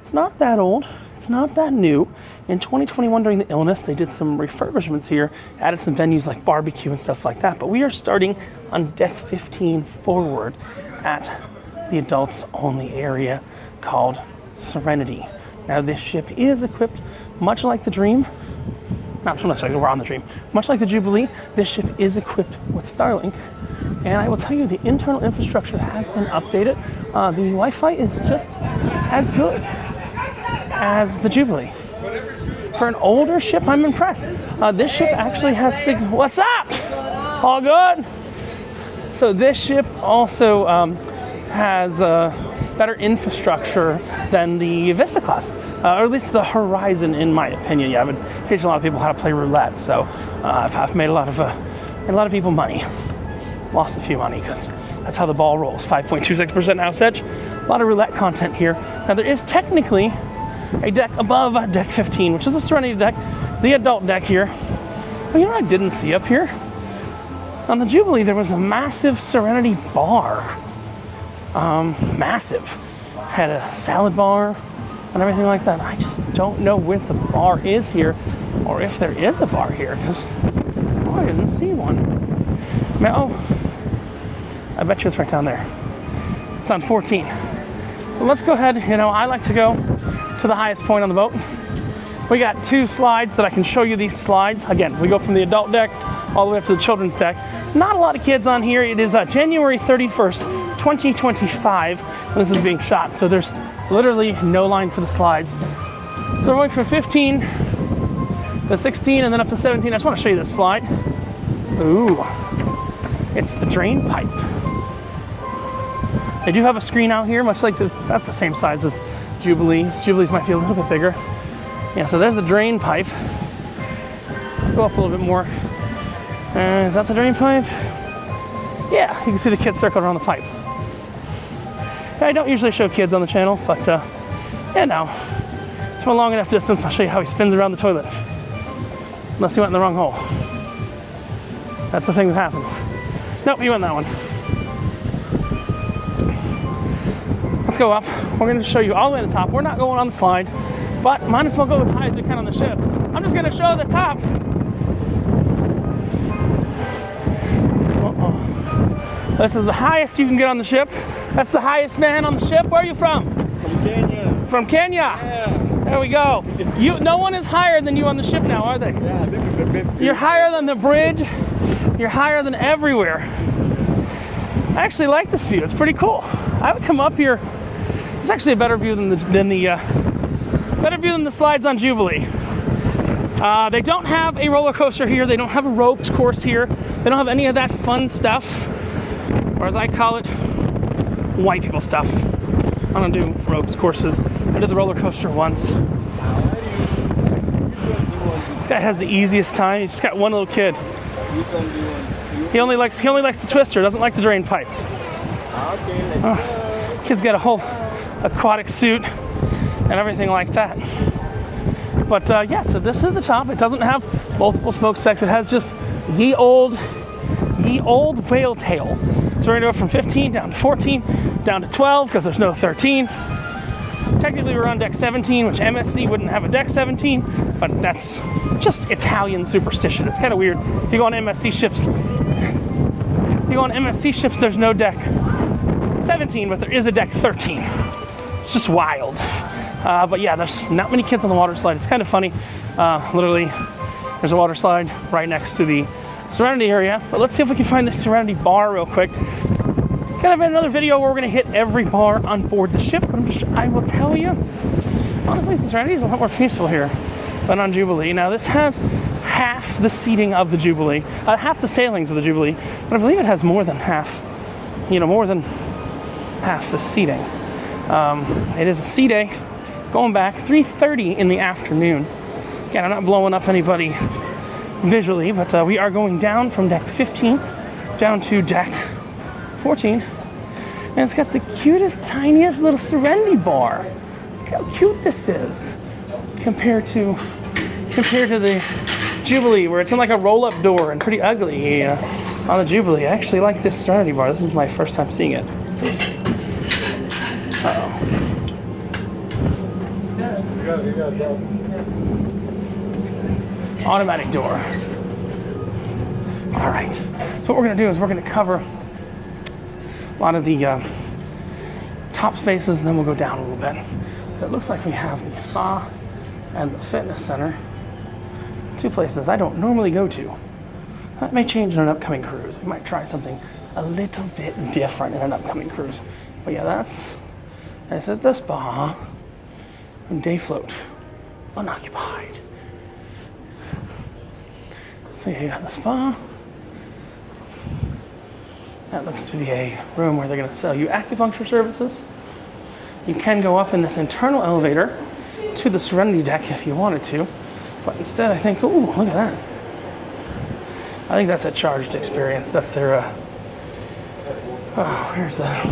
It's not that old. It's not that new. In 2021, during the illness, they did some refurbishments here, added some venues like barbecue and stuff like that. But we are starting on deck 15 forward at the adults-only area called Serenity. Now, this ship is equipped much like the Dream. Not so much like we're on the Dream. Much like the Jubilee, this ship is equipped with Starlink. And I will tell you, the internal infrastructure has been updated. The Wi-Fi is just as good as the Jubilee. For an older ship, I'm impressed. This ship actually has What's up? All good? So this ship also has better infrastructure than the Vista class, or at least the Horizon, in my opinion. Yeah, I've been teaching a lot of people how to play roulette, so I've made a lot of people money. Lost a few money because that's how the ball rolls. 5.26% house edge. A lot of roulette content here. Now, there is technically a deck above deck 15, which is the Serenity deck, the adult deck here. But you know what I didn't see up here? On the Jubilee, there was a massive Serenity bar. Massive. Had a salad bar and everything like that. I just don't know where the bar is here, or if there is a bar here, because I didn't see one. I bet you it's right down there. It's on 14. Well, let's go ahead. I like to go to the highest point on the boat. We got 2 slides that I can show you these slides. Again, we go from the adult deck all the way up to the children's deck. Not a lot of kids on here. It is January 31st, 2025, when this is being shot. So there's literally no line for the slides. So we're going from 15 to 16 and then up to 17. I just want to show you this slide. Ooh. It's the drain pipe. They do have a screen out here, much like about the same size as Jubilee's. Jubilee's might be a little bit bigger. Yeah, so there's the drain pipe. Let's go up a little bit more. Is that the drain pipe? Yeah, you can see the kids circled around the pipe. I don't usually show kids on the channel, but yeah, no. It's from a long enough distance. I'll show you how he spins around the toilet. Unless he went in the wrong hole. That's the thing that happens. Nope, he went in that one. Let's go up. We're going to show you all the way to the top. We're not going on the slide, but might as well go as high as we can on the ship. I'm just going to show the top. This is the highest you can get on the ship. That's the highest man on the ship. Where are you from? From Kenya. From Kenya? Yeah. There we go. No one is higher than you on the ship now, are they? Yeah, this is the best view. You're higher than the bridge. You're higher than everywhere. I actually like this view. It's pretty cool. I would come up here. It's actually a better view than the slides on Jubilee. They don't have a roller coaster here. They don't have a ropes course here. They don't have any of that fun stuff, or as I call it, white people stuff. I don't do ropes courses. I did the roller coaster once. This guy has the easiest time. He's just got one little kid. He only likes the twister. Doesn't like the drain pipe. Kid's got a whole aquatic suit and everything like that. But yeah, so this is the top. It doesn't have multiple smokestacks. It has just the old whale tail. So we're gonna go from 15 down to 14, down to 12 because there's no 13. Technically we're on deck 17, which MSC wouldn't have a deck 17, but that's just Italian superstition. It's kind of weird. If you go on MSC ships, there's no deck 17, but there is a deck 13. It's just wild. But yeah, there's not many kids on the water slide. It's kind of funny. Literally, there's a water slide right next to the Serenity area. But let's see if we can find the Serenity bar real quick. Kind of another video where we're going to hit every bar on board the ship. But I will tell you, honestly, Serenity is a lot more peaceful here than on Jubilee. Now, this has half the seating of the Jubilee, half the sailings of the Jubilee, but I believe it has more than half, more than half the seating. It is a sea day, going back 3:30 in the afternoon. Again, I'm not blowing up anybody visually, but we are going down from deck 15 down to deck 14, and it's got the cutest, tiniest little Serenity bar. Look how cute this is compared to the Jubilee, where it's in like a roll-up door and pretty ugly on the Jubilee. I actually like this Serenity bar. This is my first time seeing it. Uh-oh. Automatic door. All right. So what we're going to do is we're going to cover a lot of the top spaces, and then we'll go down a little bit. So it looks like we have the spa and the fitness center. Two places I don't normally go to. That may change in an upcoming cruise. We might try something a little bit different in an upcoming cruise. But yeah, this is the spa and day float, unoccupied. So yeah, you got the spa. That looks to be a room where they're going to sell you acupuncture services. You can go up in this internal elevator to the Serenity deck if you wanted to, but instead I think, ooh, look at that. I think that's a charged experience. That's their, where's the,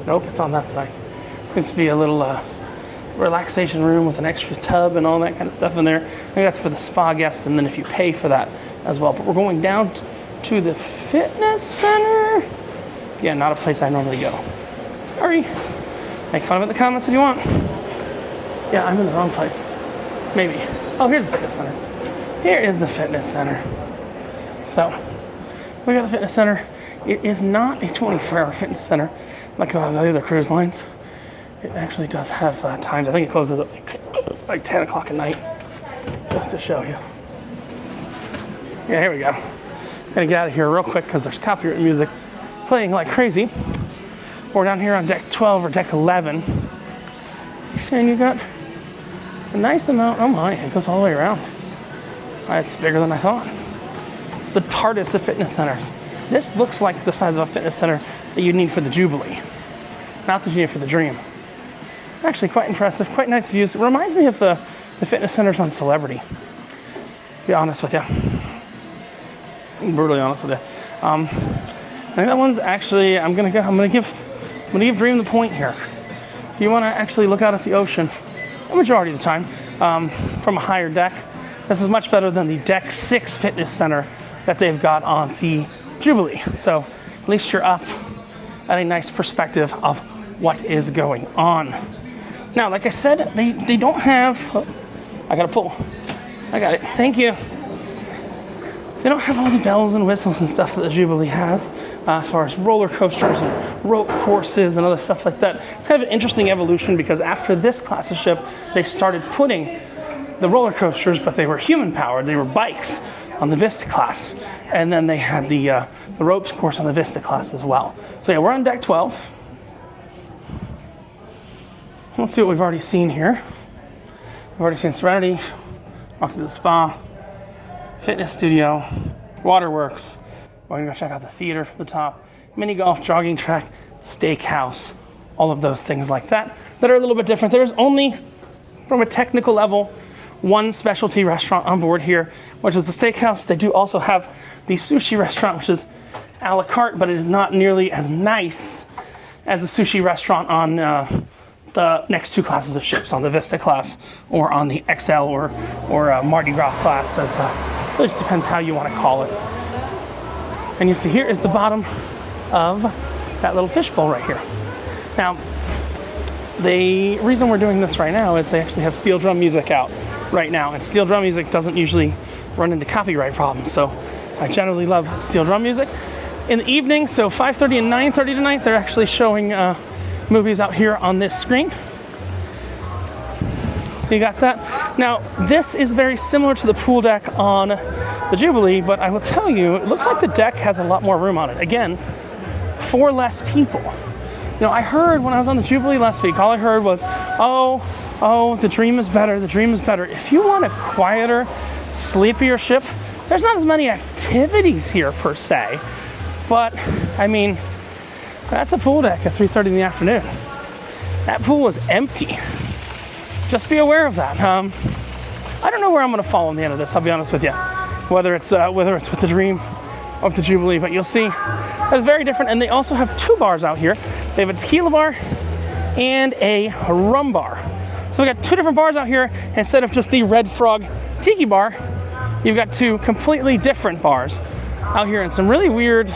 nope, it's on that side. Seems to be a little relaxation room with an extra tub and all that kind of stuff in there. I think that's for the spa guests, and then if you pay for that as well. But we're going down to the fitness center. Yeah, not a place I normally go. Sorry. Make fun of it in the comments if you want. Yeah, I'm in the wrong place. Maybe. Oh, here's the fitness center. Here is the fitness center. So, we got the fitness center. It is not a 24-hour fitness center like a lot of the other cruise lines. It actually does have times. I think it closes at like 10 o'clock at night. Just to show you. Yeah, here we go. Gonna get out of here real quick because there's copyright music playing like crazy. We're down here on deck 12 or deck 11. And you got a nice amount. Oh my, it goes all the way around. It's bigger than I thought. It's the TARDIS of fitness centers. This looks like the size of a fitness center that you need for the Jubilee, not that you need for the Dream. Actually, quite impressive, quite nice views. It reminds me of the fitness centers on Celebrity, to be honest with you. I'm brutally honest with you. I think that one's actually, I'm gonna give Dream the point here. If you want to actually look out at the ocean, the majority of the time, from a higher deck, this is much better than the deck 6 fitness center that they've got on the Jubilee. So at least you're up at a nice perspective of what is going on. Now, like I said, they don't have, I gotta pull. I got it, thank you. They don't have all the bells and whistles and stuff that the Jubilee has, as far as roller coasters and rope courses and other stuff like that. It's kind of an interesting evolution because after this class of ship, they started putting the roller coasters, but they were human powered. They were bikes on the Vista class, and then they had the ropes course on the Vista class as well. So yeah, we're on deck 12. Let's see what we've already seen here. We've already seen Serenity, walked to the spa, fitness studio, waterworks. We're gonna go check out the theater from the top, mini golf, jogging track, steakhouse, all of those things like that are a little bit different. There's only, from a technical level, one specialty restaurant on board here, which is the steakhouse. They do also have the sushi restaurant, which is a la carte, but it is not nearly as nice as the sushi restaurant on the next two classes of ships, on the Vista class or on the XL or Mardi Gras class. It just depends how you want to call it. And you see here is the bottom of that little fishbowl right here. Now, the reason we're doing this right now is they actually have steel drum music out right now, and steel drum music doesn't usually run into copyright problems, so I generally love steel drum music. In the evening, so 5:30 and 9:30 tonight, they're actually showing movies out here on this screen. So you got that. Now, this is very similar to the pool deck on the Jubilee, but I will tell you, it looks like the deck has a lot more room on it. Again, 4 less people. You know, I heard when I was on the Jubilee last week, all I heard was, oh, the Dream is better, the Dream is better. If you want a quieter, sleepier ship, there's not as many activities here per se, but I mean, that's a pool deck at 3:30 in the afternoon. That pool is empty. Just be aware of that. I don't know where I'm going to fall in the end of this, I'll be honest with you. Whether it's with the Dream or with the Jubilee, but you'll see that it's very different. And they also have 2 bars out here. They have a tequila bar and a rum bar. So we got 2 different bars out here. Instead of just the Red Frog Tiki bar, you've got 2 completely different bars out here, and some really weird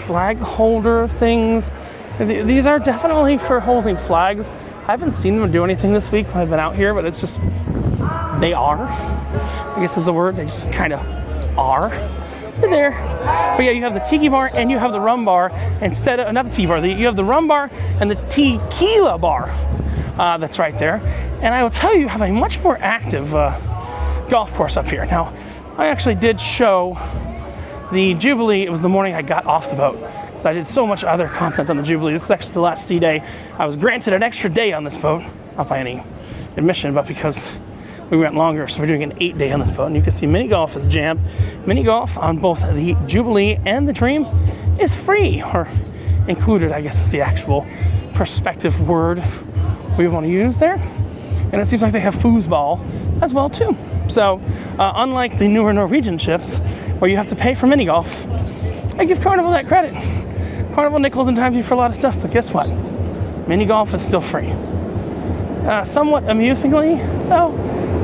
flag holder things. These are definitely for holding flags. I haven't seen them do anything this week when I've been out here, but it's just, they are, I guess is the word. They just kind of are. They're there. But yeah, you have the tiki bar and you have the rum bar instead of, not the tiki bar, you have the rum bar and the tequila bar that's right there. And I will tell you have a much more active golf course up here. Now, I actually did show the Jubilee. It was the morning I got off the boat. So I did so much other content on the Jubilee. This is actually the last sea day. I was granted an extra day on this boat, not by any admission, but because we went longer, so we're doing an 8-day on this boat. And you can see mini golf is jammed. Mini golf on both the Jubilee and the Dream is free, or included, I guess is the actual perspective word we want to use there. And it seems like they have foosball as well too. So unlike the newer Norwegian ships where you have to pay for mini golf, I give Carnival that credit. Carnival nickels and dimes you for a lot of stuff, but guess what? Mini golf is still free. Somewhat amusingly, though,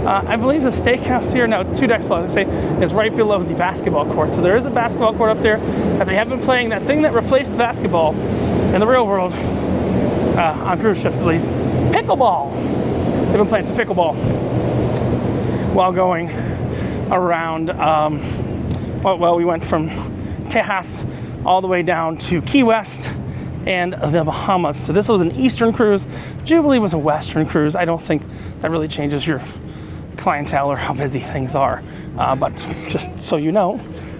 I believe the steakhouse here, now it's 2 decks plus, I say, is right below the basketball court. So there is a basketball court up there that they have been playing, that thing that replaced basketball in the real world, on cruise ships at least, pickleball. They've been playing some pickleball while going around, well, we went from Tejas all the way down to Key West and the Bahamas. So this was an Eastern cruise. Jubilee was a Western cruise. I don't think that really changes your clientele or how busy things are. But just so you know,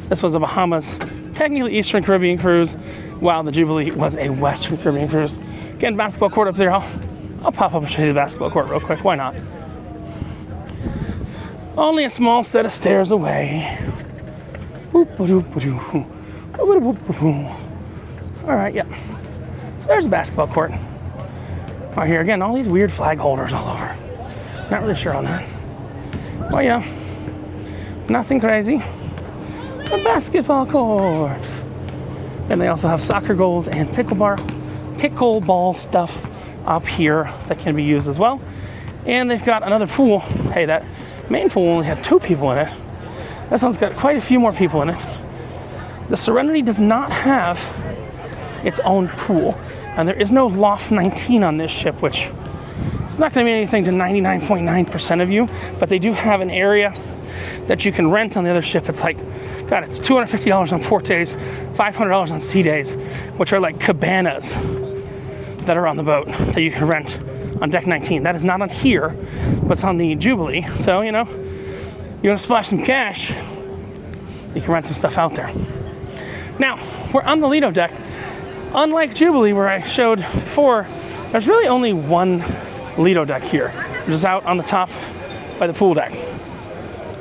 this was a Bahamas, technically Eastern Caribbean cruise, while the Jubilee was a Western Caribbean cruise. Again, basketball court up there. I'll pop up and show you the basketball court real quick. Why not? Only a small set of stairs away. Alright, yeah. So there's a basketball court. Right here, again, all these weird flag holders all over. Not really sure on that. Well, yeah. Nothing crazy. A basketball court. And they also have soccer goals and pickleball stuff up here that can be used as well. And they've got another pool. Hey, that main pool only had 2 people in it. This one's got quite a few more people in it. The Serenity does not have its own pool, and there is no Loft 19 on this ship, which is not going to mean anything to 99.9% of you, but they do have an area that you can rent on the other ship. It's like, God, it's $250 on port days, $500 on sea days, which are like cabanas that are on the boat that you can rent on deck 19. That is not on here, but it's on the Jubilee. So, you know, you want to splash some cash, you can rent some stuff out there. Now, we're on the Lido deck. Unlike Jubilee, where I showed before, there's really only one Lido deck here, which is out on the top by the pool deck.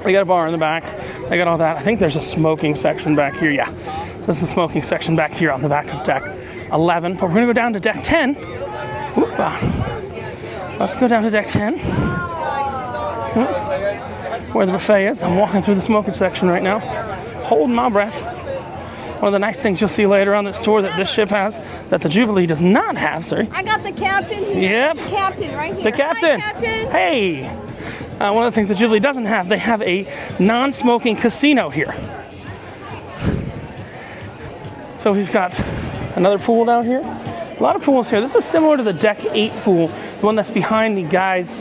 They got a bar in the back. They got all that. I think there's a smoking section back here. Yeah, there's a smoking section back here on the back of deck 11. But we're going to go down to deck 10. Let's go down to deck 10. Where the buffet is. I'm walking through the smoking section right now, holding my breath. One of the nice things you'll see later on this tour that this ship has, that the Jubilee does not have, sir. I got the captain here. Yep. The captain right here. The captain. Hi, Captain. Hey. One of the things the Jubilee doesn't have, they have a non-smoking casino here. So we've got another pool down here. A lot of pools here. This is similar to the Deck 8 pool, the one that's behind the guys'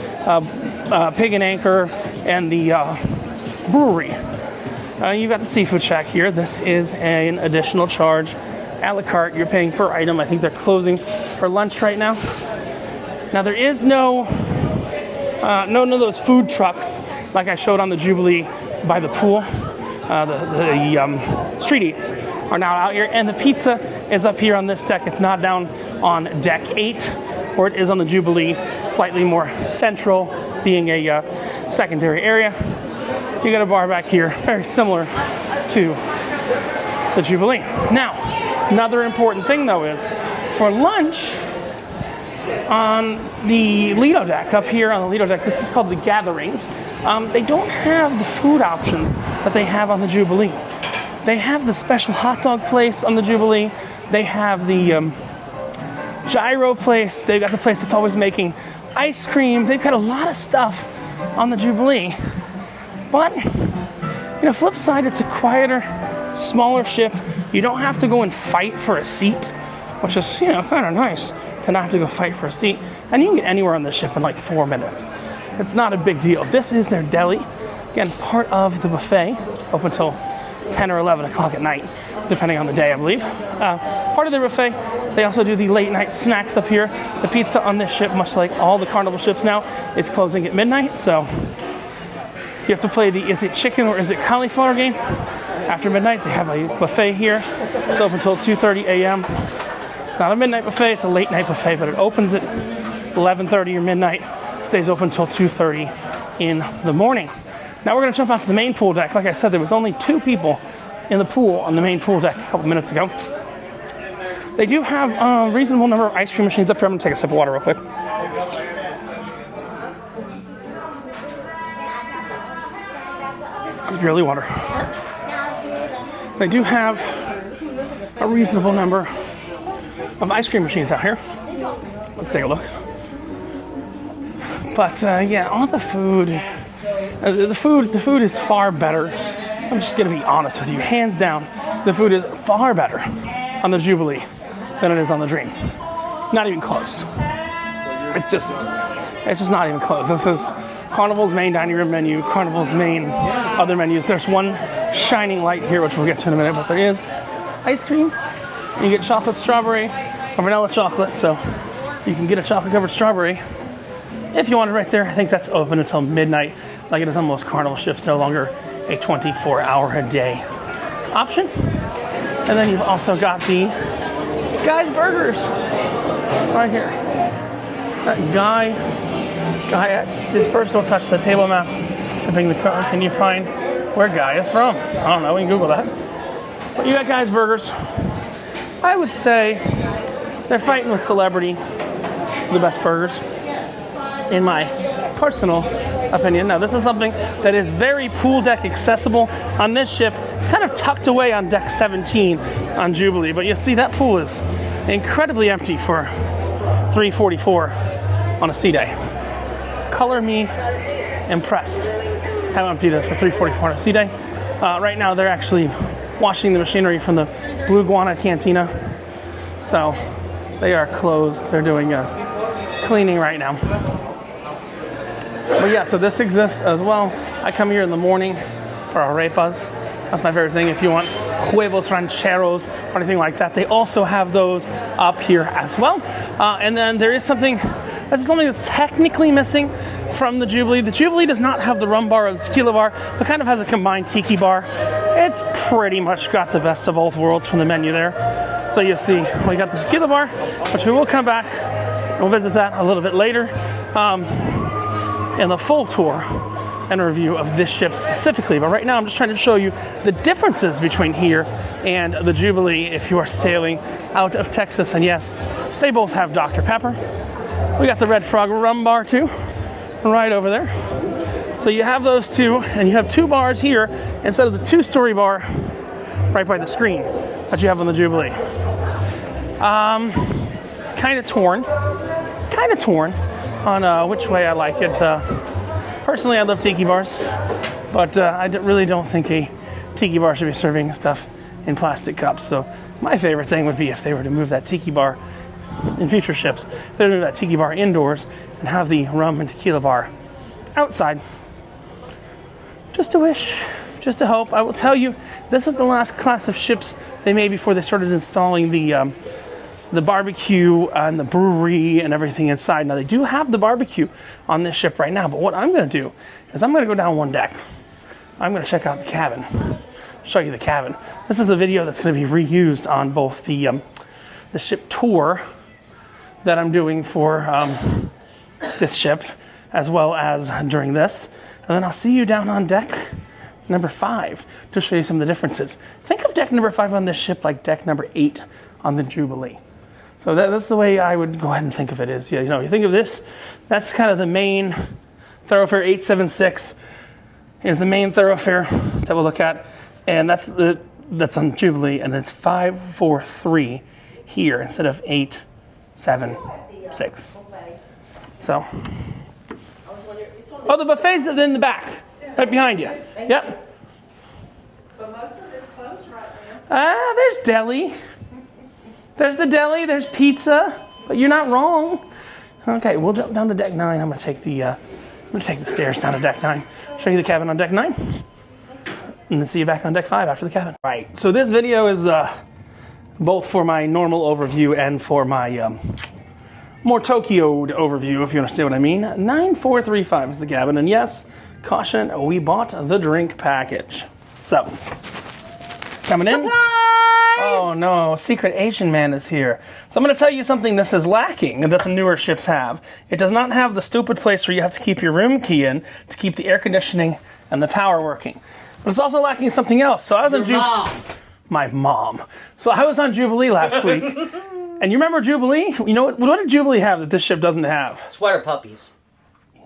Pig and Anchor and the brewery. You've got the seafood shack here. This is an additional charge. A la carte, you're paying per item. I think they're closing for lunch right now. Now there is none of those food trucks like I showed on the Jubilee by the pool. the street eats are now out here, and the pizza is up here on this deck. It's not down on deck 8, where it is on the Jubilee, slightly more central, being a secondary area. You got a bar back here, very similar to the Jubilee. Now, another important thing though is, for lunch, on the Lido deck, up here on the Lido deck, this is called the Gathering, they don't have the food options that they have on the Jubilee. They have the special hot dog place on the Jubilee. They have the gyro place. They've got the place that's always making ice cream. They've got a lot of stuff on the Jubilee. But, flip side, it's a quieter, smaller ship. You don't have to go and fight for a seat, which is, kind of nice to not have to go fight for a seat. And you can get anywhere on this ship in like 4 minutes. It's not a big deal. This is their deli. Again, part of the buffet, open until 10 or 11 o'clock at night, depending on the day, I believe. Part of their buffet, they also do the late night snacks up here. The pizza on this ship, much like all the Carnival ships now, is closing at midnight. So you have to play the is it chicken or is it cauliflower game. After midnight, they have a buffet here. It's open until 2:30 a.m. It's not a midnight buffet, it's a late night buffet, but it opens at 11:30 or midnight, stays open until 2:30 in the morning. Now we're going to jump out to the main pool deck. Like I said, there was only 2 people in the pool on the main pool deck a couple minutes ago. They do have a reasonable number of ice cream machines up here. I'm going to take a sip of water real quick. It's barely water. They do have a reasonable number of ice cream machines out here. Let's take a look. But all the food, the food is far better. I'm just going to be honest with you. Hands down, the food is far better on the Jubilee than it is on the Dream. Not even close. It's just not even close. This is Carnival's main dining room menu, Carnival's main other menus. There's one shining light here, which we'll get to in a minute, but there is ice cream. You get chocolate strawberry or vanilla chocolate, so you can get a chocolate covered strawberry if you want it right there. I think that's open until midnight, like it is on most Carnival ships, no longer a 24-hour-a-day option. And then you've also got the Guy's Burgers right here. That Guy adds his personal touch to the table map. Tipping the card. Can you find where Guy is from? I don't know. We can Google that. But you got Guy's Burgers. I would say they're fighting with Celebrity, the best burgers, in my personal opinion. Now, this is something that is very pool deck accessible on this ship. It's kind of tucked away on deck 17 on Jubilee, but you see that pool is incredibly empty for 344 on a sea day. Color me impressed how empty it is for 344 on a sea day. Right now, they're actually washing the machinery from the Blue Guana Cantina, so they are closed. They're doing cleaning right now. But yeah, so this exists as well. I come here in the morning for arepas. That's my favorite thing. If you want huevos rancheros or anything like that, they also have those up here as well. And then there is something that's technically missing from the Jubilee. The Jubilee does not have the rum bar or the tequila bar, but kind of has a combined tiki bar. It's pretty much got the best of both worlds from the menu there. So you see, we got the tequila bar, which we will come back. We'll visit that a little bit later in the full tour and review of this ship specifically. But right now, I'm just trying to show you the differences between here and the Jubilee if you are sailing out of Texas. And yes, they both have Dr. Pepper. We got the Red Frog rum bar too, right over there. So you have those two, and you have 2 bars here instead of the 2-story bar right by the screen that you have on the Jubilee. Kind of torn on which way I like it. Personally, I love tiki bars, but I really don't think a tiki bar should be serving stuff in plastic cups. So my favorite thing would be if they were to move that tiki bar in future ships, if they were to move that tiki bar indoors and have the rum and tequila bar outside. Just a wish, just a hope. I will tell you, this is the last class of ships they made before they started installing the barbecue and the brewery and everything inside. Now, they do have the barbecue on this ship right now, but what I'm going to do is I'm going to go down one deck. I'm going to check out the cabin. show you the cabin. This is a video that's going to be reused on both the ship tour that I'm doing for this ship, as well as during this. And then I'll see you down on deck number 5 to show you some of the differences. Think of deck number 5 on this ship like deck number 8 on the Jubilee. So that's the way I would go ahead and think of it is, you know, you think of this, that's kind of the main thoroughfare. 876 is the main thoroughfare that we'll look at. And that's on Jubilee, and it's 543 here instead of 876. So, oh, the buffet's in the back, right behind you. Yep. But most of it's closed right now. There's deli. There's the deli. There's pizza. But you're not wrong. Okay, we'll jump down to deck 9. I'm gonna take the stairs down to deck 9. Show you the cabin on deck 9, and then see you back on deck 5 after the cabin. Right. So this video is both for my normal overview and for my more Tokyo'd overview, if you understand what I mean. 9435 is the cabin, and yes, caution, we bought the drink package. So, coming in. Surprise! Oh no, Secret Asian Man is here. So I'm going to tell you something this is lacking that the newer ships have. It does not have the stupid place where you have to keep your room key in to keep the air conditioning and the power working. But it's also lacking something else. So I was on Jubilee. My mom. So I was on Jubilee last week. And you remember Jubilee? You know what did Jubilee have that this ship doesn't have? Sweater puppies.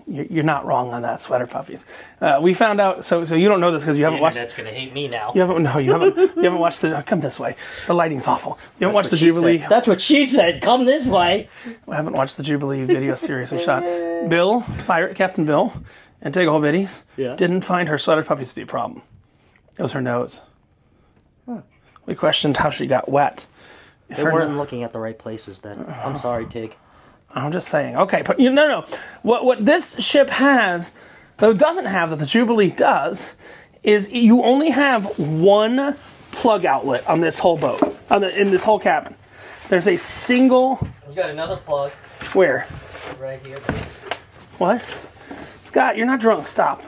You're not wrong on that, sweater puppies. We found out, so you don't know this because you haven't watched. That's gonna hate me now. You haven't watched the. Come this way. The lighting's awful. You haven't watched the Jubilee. That's what she said. Come this way. I haven't watched the Jubilee video series we shot. Bill, Pirate Captain Bill, and Take All Biddies didn't find her sweater puppies to be a problem. It was her nose. Huh. We questioned how she got wet. They weren't looking at the right places then. I'm sorry, Tig. I'm just saying. Okay, but no. What this ship has, though doesn't have that the Jubilee does, is you only have one plug outlet on this whole boat, in this whole cabin. There's a single. You got another plug. Where? Right here. What? Scott, you're not drunk. Stop.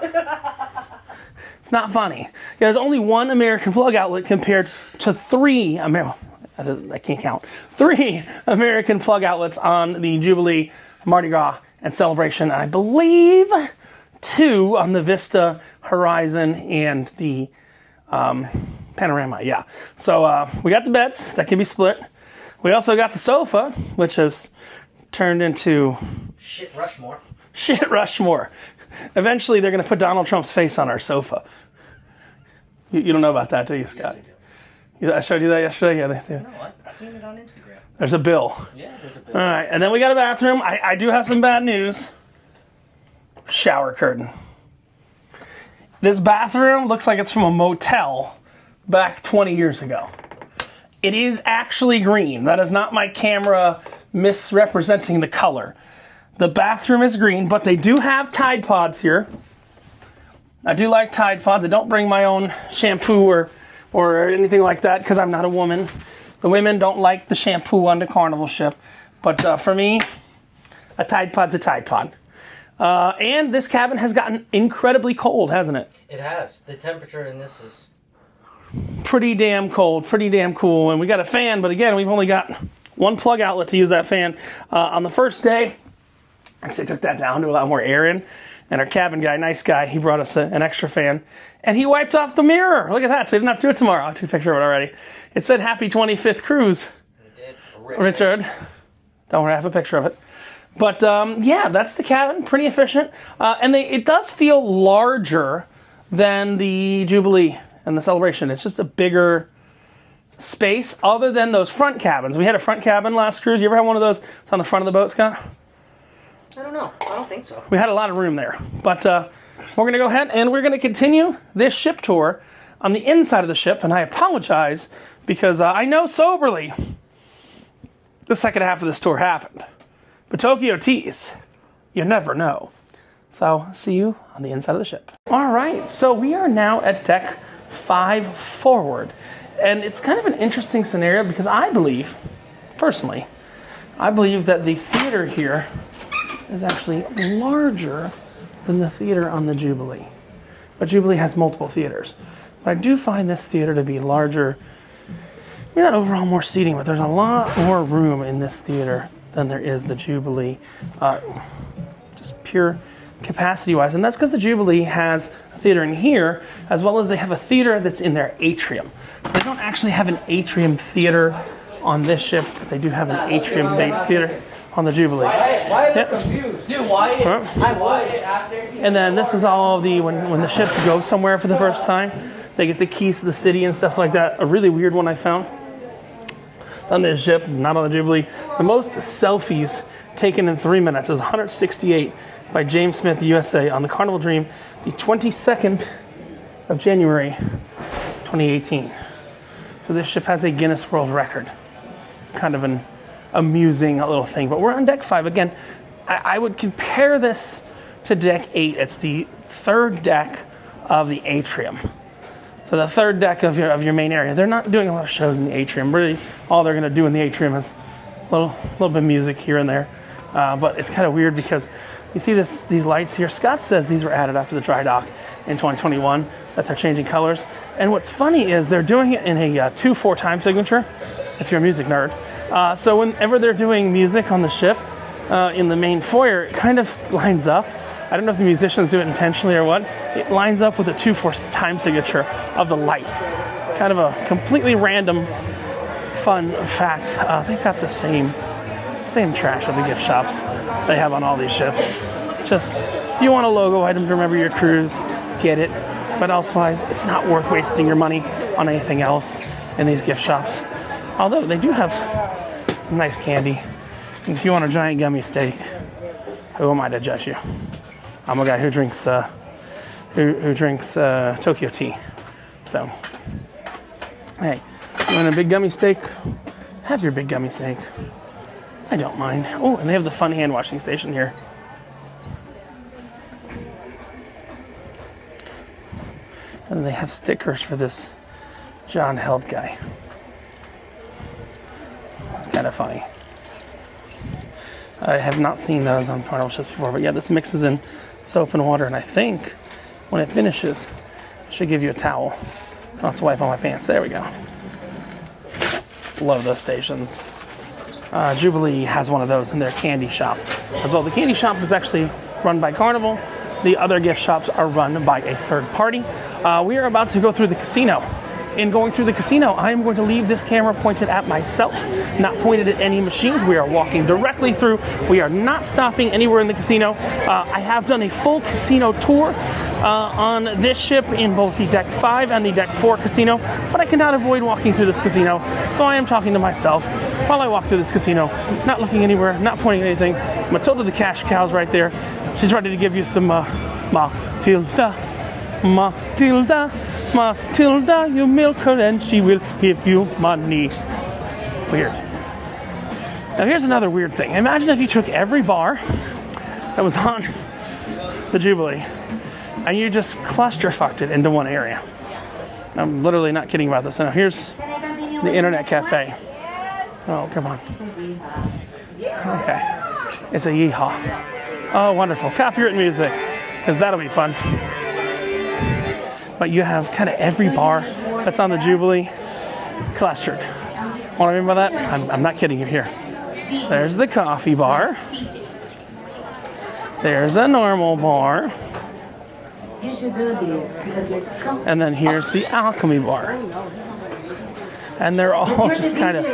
It's not funny. There's only one American plug outlet compared to 3 I can't count. 3 American plug outlets on the Jubilee, Mardi Gras, and Celebration. And I believe 2 on the Vista, Horizon, and the Panorama. Yeah. So we got the beds that can be split. We also got the sofa, which has turned into Shit Rushmore. Shit Rushmore. Eventually, they're going to put Donald Trump's face on our sofa. You don't know about that, do you, Scott? Yes, I do. I showed you that yesterday? Yeah, No, I've seen it on Instagram. There's a bill. Yeah, there's a bill. All right, and then we got a bathroom. I do have some bad news. Shower curtain. This bathroom looks like it's from a motel back 20 years ago. It is actually green. That is not my camera misrepresenting the color. The bathroom is green, but they do have Tide Pods here. I do like Tide Pods. I don't bring my own shampoo or anything like that because I'm not a woman. The women don't like the shampoo on the Carnival ship. But for me, a Tide Pod's a Tide Pod. And this cabin has gotten incredibly cold, hasn't it? It has. The temperature in this is pretty damn cold, pretty damn cool. And we got a fan, but again, we've only got one plug outlet to use that fan. On the first day, actually took that down to allow more air in. And our cabin guy, nice guy, he brought us an extra fan. And he wiped off the mirror. Look at that. So he didn't have to do it tomorrow. I took a picture of it already. It said, Happy 25th Cruise. It did. Richard. Don't worry, I have a picture of it. But yeah, that's the cabin. Pretty efficient. And it does feel larger than the Jubilee and the Celebration. It's just a bigger space other than those front cabins. We had a front cabin last cruise. You ever have one of those? It's on the front of the boat, Scott? I don't know. I don't think so. We had a lot of room there. But we're going to go ahead and we're going to continue this ship tour on the inside of the ship. And I apologize because I know soberly the second half of this tour happened. But Tokyo tease, you never know. So see you on the inside of the ship. All right, so we are now at deck 5 forward. And it's kind of an interesting scenario because I believe, personally, I believe that the theater here is actually larger than the theater on the Jubilee. But Jubilee has multiple theaters. But I do find this theater to be larger. Maybe not overall more seating, but there's a lot more room in this theater than there is the Jubilee. Just pure capacity-wise. And that's because the Jubilee has a theater in here, as well as they have a theater that's in their atrium. They don't actually have an atrium theater on this ship, but they do have an atrium-based theater on the Jubilee. Why are they confused? Dude, Wyatt. After. And then this is all of the, when the ships go somewhere for the first time, they get the keys to the city and stuff like that. A really weird one I found. It's on this ship, not on the Jubilee. The most selfies taken in 3 minutes is 168 by James Smith, USA, on the Carnival Dream, the 22nd of January, 2018. So this ship has a Guinness World Record. Kind of an amusing little thing. But we're on deck 5. Again, I would compare this to deck 8. It's the third deck of the atrium. So the third deck of your main area. They're not doing a lot of shows in the atrium. Really, all they're going to do in the atrium is a little bit of music here and there. But it's kind of weird because you see these lights here. Scott says these were added after the dry dock in 2021, that they're changing colors. And what's funny is they're doing it in a 2/4 time signature, if you're a music nerd. So whenever they're doing music on the ship, in the main foyer, it kind of lines up. I don't know if the musicians do it intentionally or what. It lines up with the 2/4 time signature of the lights. Kind of a completely random, fun fact. They got the same trash at the gift shops they have on all these ships. Just, if you want a logo item to remember your cruise, get it. But elsewise, it's not worth wasting your money on anything else in these gift shops. Although they do have some nice candy. And if you want a giant gummy steak, who am I to judge you? I'm a guy who drinks Tokyo tea. So, hey, you want a big gummy steak? Have your big gummy steak. I don't mind. Oh, and they have the fun hand washing station here. And they have stickers for this John Held guy. It's kind of funny. I have not seen those on Carnival ships before, but yeah, this mixes in soap and water, and I think when it finishes, it should give you a towel. I'll have to wipe on my pants. There we go. Love those stations. Jubilee has one of those in their candy shop as well. The candy shop is actually run by Carnival. The other gift shops are run by a third party. We are about to go through the casino. In going through the casino, I am going to leave this camera pointed at myself, not pointed at any machines. We are walking directly through. We are not stopping anywhere in the casino. I have done a full casino tour on this ship in both the Deck 5 and the Deck 4 casino, but I cannot avoid walking through this casino, so I am talking to myself while I walk through this casino, not looking anywhere, not pointing at anything. Matilda the cash cow's right there. She's ready to give you some Matilda, Matilda, Matilda, you milk her and she will give you money. Weird. Now here's another weird thing. Imagine if you took every bar that was on the Jubilee and you just cluster-fucked it into one area. I'm literally not kidding about this. Now here's the internet cafe. Oh, come on. Okay. It's a yeehaw. Oh, wonderful. Copyright music, because that'll be fun. But you have kind of every bar that's on the Jubilee clustered. What I mean by that? I'm not kidding you here. There's the coffee bar. There's a normal bar. You should do this because you're And then here's the alchemy bar. And they're all just kind of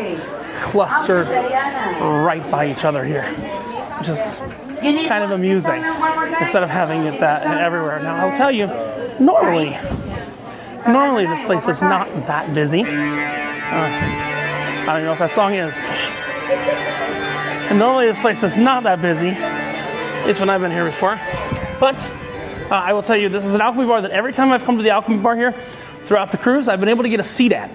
clustered right by each other here, which is kind of amusing instead of having it that everywhere. Now I'll tell you, normally this place is not that busy. I don't know if that song is. And normally this place is not that busy. At least when I've been here before. But I will tell you, this is an alchemy bar that every time I've come to the alchemy bar here throughout the cruise, I've been able to get a seat at.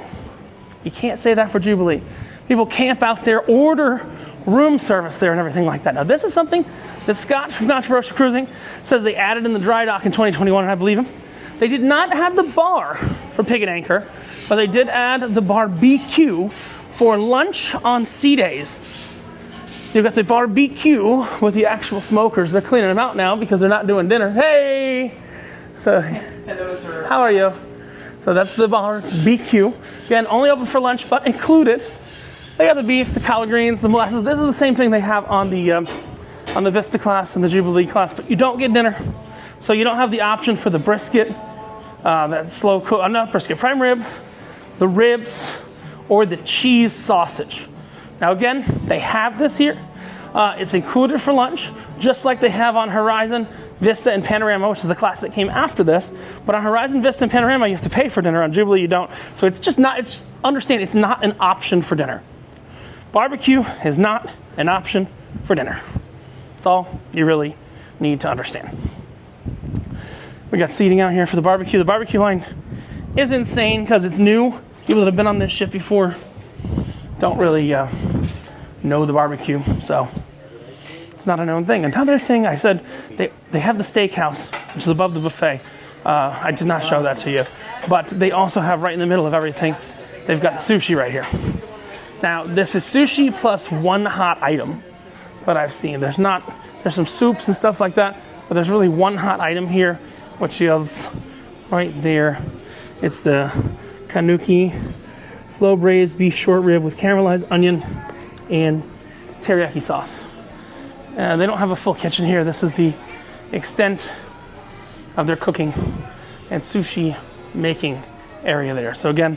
You can't say that for Jubilee. People camp out there, order room service there and everything like that. Now this is something that Scott from Controversial Cruising says they added in the dry dock in 2021, and I believe him. They did not have the bar for Pig and Anchor, but they did add the bar BQ for lunch on sea days. You've got the bar BQ with the actual smokers. They're cleaning them out now because they're not doing dinner. Hey! So, hello, sir. How are you? So that's the barbecue. Again, only open for lunch, but included. They got the beef, the collard greens, the molasses. This is the same thing they have on the Vista class and the Jubilee class, but you don't get dinner. So you don't have the option for the brisket, that slow cook, not brisket, prime rib, the ribs, or the cheese sausage. Now again, they have this here. It's included for lunch, just like they have on Horizon, Vista, and Panorama, which is the class that came after this. But on Horizon, Vista, and Panorama, you have to pay for dinner. On Jubilee, you don't. So it's just not, understand, it's not an option for dinner. Barbecue is not an option for dinner. That's all you really need to understand. We got seating out here for the barbecue. The barbecue line is insane because it's new. People that have been on this ship before don't really know the barbecue, so it's not a known thing. Another thing I said, they have the steakhouse, which is above the buffet. I did not show that to you, but they also have right in the middle of everything, they've got sushi right here. Now, this is sushi plus one hot item, but I've seen there's some soups and stuff like that, but there's really one hot item here, which is right there. It's the kanuki slow braised beef short rib with caramelized onion and teriyaki sauce. They don't have a full kitchen here. This is the extent of their cooking and sushi making area there. So again,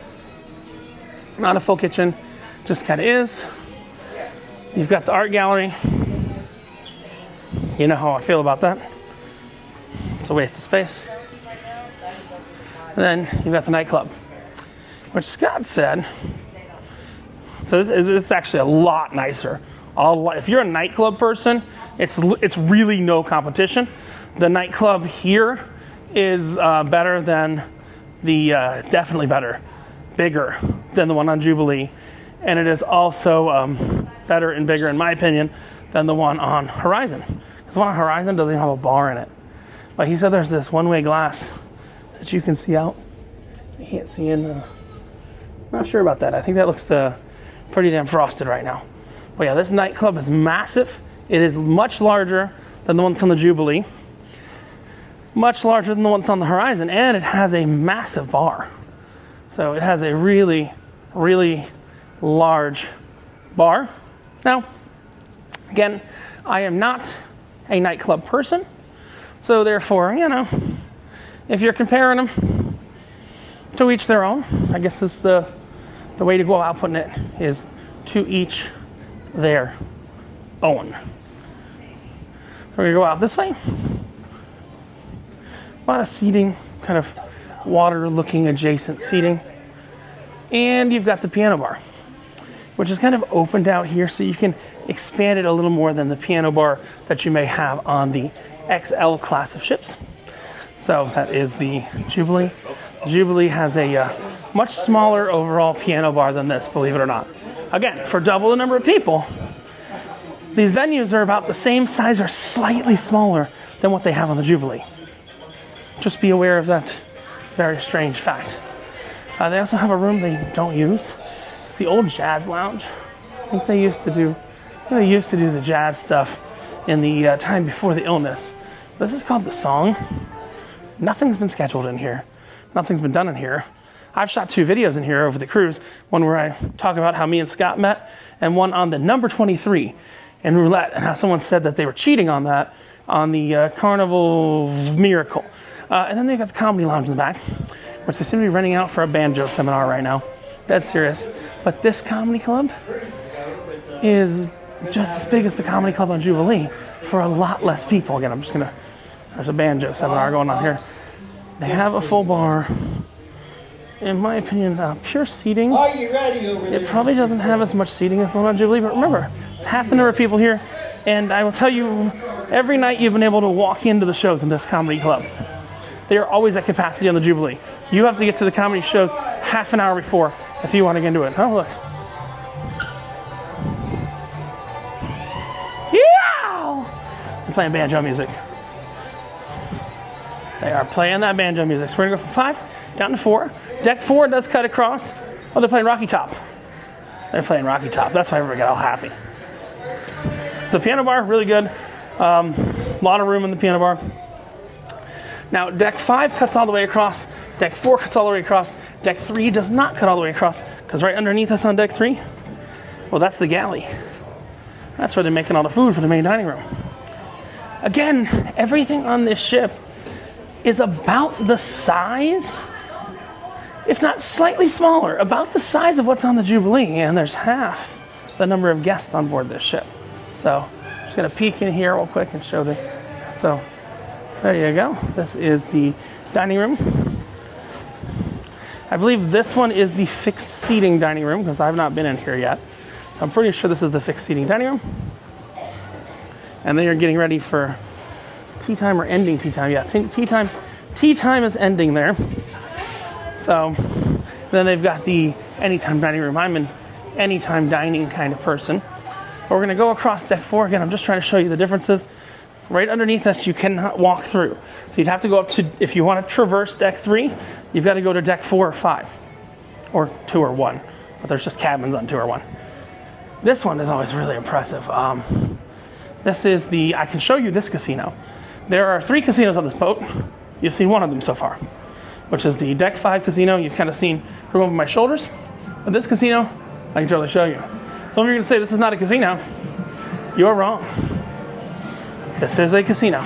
not a full kitchen, just kind of is. You've got the art gallery. You know how I feel about that. It's a waste of space. And then you've got the nightclub, which Scott said, so this is actually a lot nicer. If you're a nightclub person, it's really no competition. The nightclub here is better than definitely better, bigger than the one on Jubilee. And it is also better and bigger, in my opinion, than the one on Horizon. Because the one on Horizon doesn't even have a bar in it. But he said there's this one-way glass that you can see out. You can't see in the... Not sure about that. I think that looks pretty damn frosted right now. But yeah, this nightclub is massive. It is much larger than the one that's on the Jubilee. Much larger than the one that's on the Horizon. And it has a massive bar. So it has a really, really large bar. Now, again, I am not a nightclub person. So therefore, if you're comparing them, to each their own. I guess this is the way to go about putting it, is to each their own. So we're gonna go out this way. A lot of seating, kind of water-looking adjacent seating. And you've got the piano bar, which is kind of opened out here, so you can expand it a little more than the piano bar that you may have on the XL class of ships. So that is the Jubilee. Jubilee has a much smaller overall piano bar than this, believe it or not. Again, for double the number of people, these venues are about the same size or slightly smaller than what they have on the Jubilee. Just be aware of that very strange fact. They also have a room they don't use. It's the old jazz lounge. I think they used to do the jazz stuff in the time before the illness. This is called The Song. Nothing's been scheduled in here. Nothing's been done in here. I've shot 2 videos in here over the cruise. One where I talk about how me and Scott met, and one on the number 23 in roulette, and how someone said that they were cheating on that on the Carnival Miracle. And then they've got the comedy lounge in the back, which they seem to be renting out for a banjo seminar right now. That's serious. But this comedy club is just as big as the comedy club on Jubilee for a lot less people. Again, there's a banjo seminar going on here. They have a full bar. In my opinion, pure seating. Are you ready over there? It probably doesn't have as much seating as the one on Jubilee, but remember, it's half the number of people here. And I will tell you, every night you've been able to walk into the shows in this comedy club. They are always at capacity on the Jubilee. You have to get to the comedy shows half an hour before if you want to get into it. Oh, look. Yeah! They're playing banjo music. They are playing that banjo music. So we're going to go from 5 down to 4. Deck 4 does cut across. Oh, they're playing Rocky Top. They're playing Rocky Top. That's why everybody got all happy. So piano bar, really good. A lot of room in the piano bar. Now, deck 5 cuts all the way across Deck 4 cuts all the way across. Deck 3 does not cut all the way across, because right underneath us on Deck 3, well, that's the galley. That's where they're making all the food for the main dining room. Again, everything on this ship is about the size, if not slightly smaller, about the size of what's on the Jubilee, and there's half the number of guests on board this ship. So, just gonna peek in here real quick and show the. So, there you go. This is the dining room. I believe this one is the fixed seating dining room because I've not been in here yet. So I'm pretty sure this is the fixed seating dining room. And they are getting ready for tea time or ending tea time. Yeah, tea time. Tea time is ending there. So then they've got the anytime dining room. I'm an anytime dining kind of person. But we're gonna go across Deck 4. Again, I'm just trying to show you the differences. Right underneath us, you cannot walk through. So you'd have to go up to, if you want to traverse Deck 3, you've got to go to Deck 4 or 5, or 2 or 1. But there's just cabins on 2 or 1. This one is always really impressive. This is the, I can show you this casino. There are 3 casinos on this boat. You've seen one of them so far, which is the Deck 5 casino. You've kind of seen from over my shoulders. But this casino, I can totally show you. Some of you are going to say this is not a casino. You're wrong. This is a casino.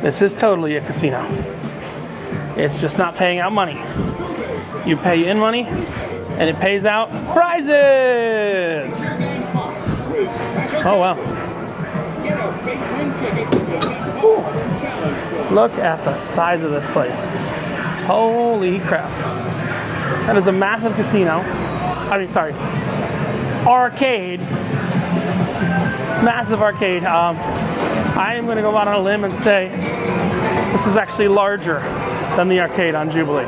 This is totally a casino. It's just not paying out money. You pay in money, and it pays out prizes! Oh, wow. Ooh. Look at the size of this place. Holy crap. That is a massive casino. Arcade. Massive arcade. I am going to go out on a limb and say this is actually larger than the arcade on Jubilee.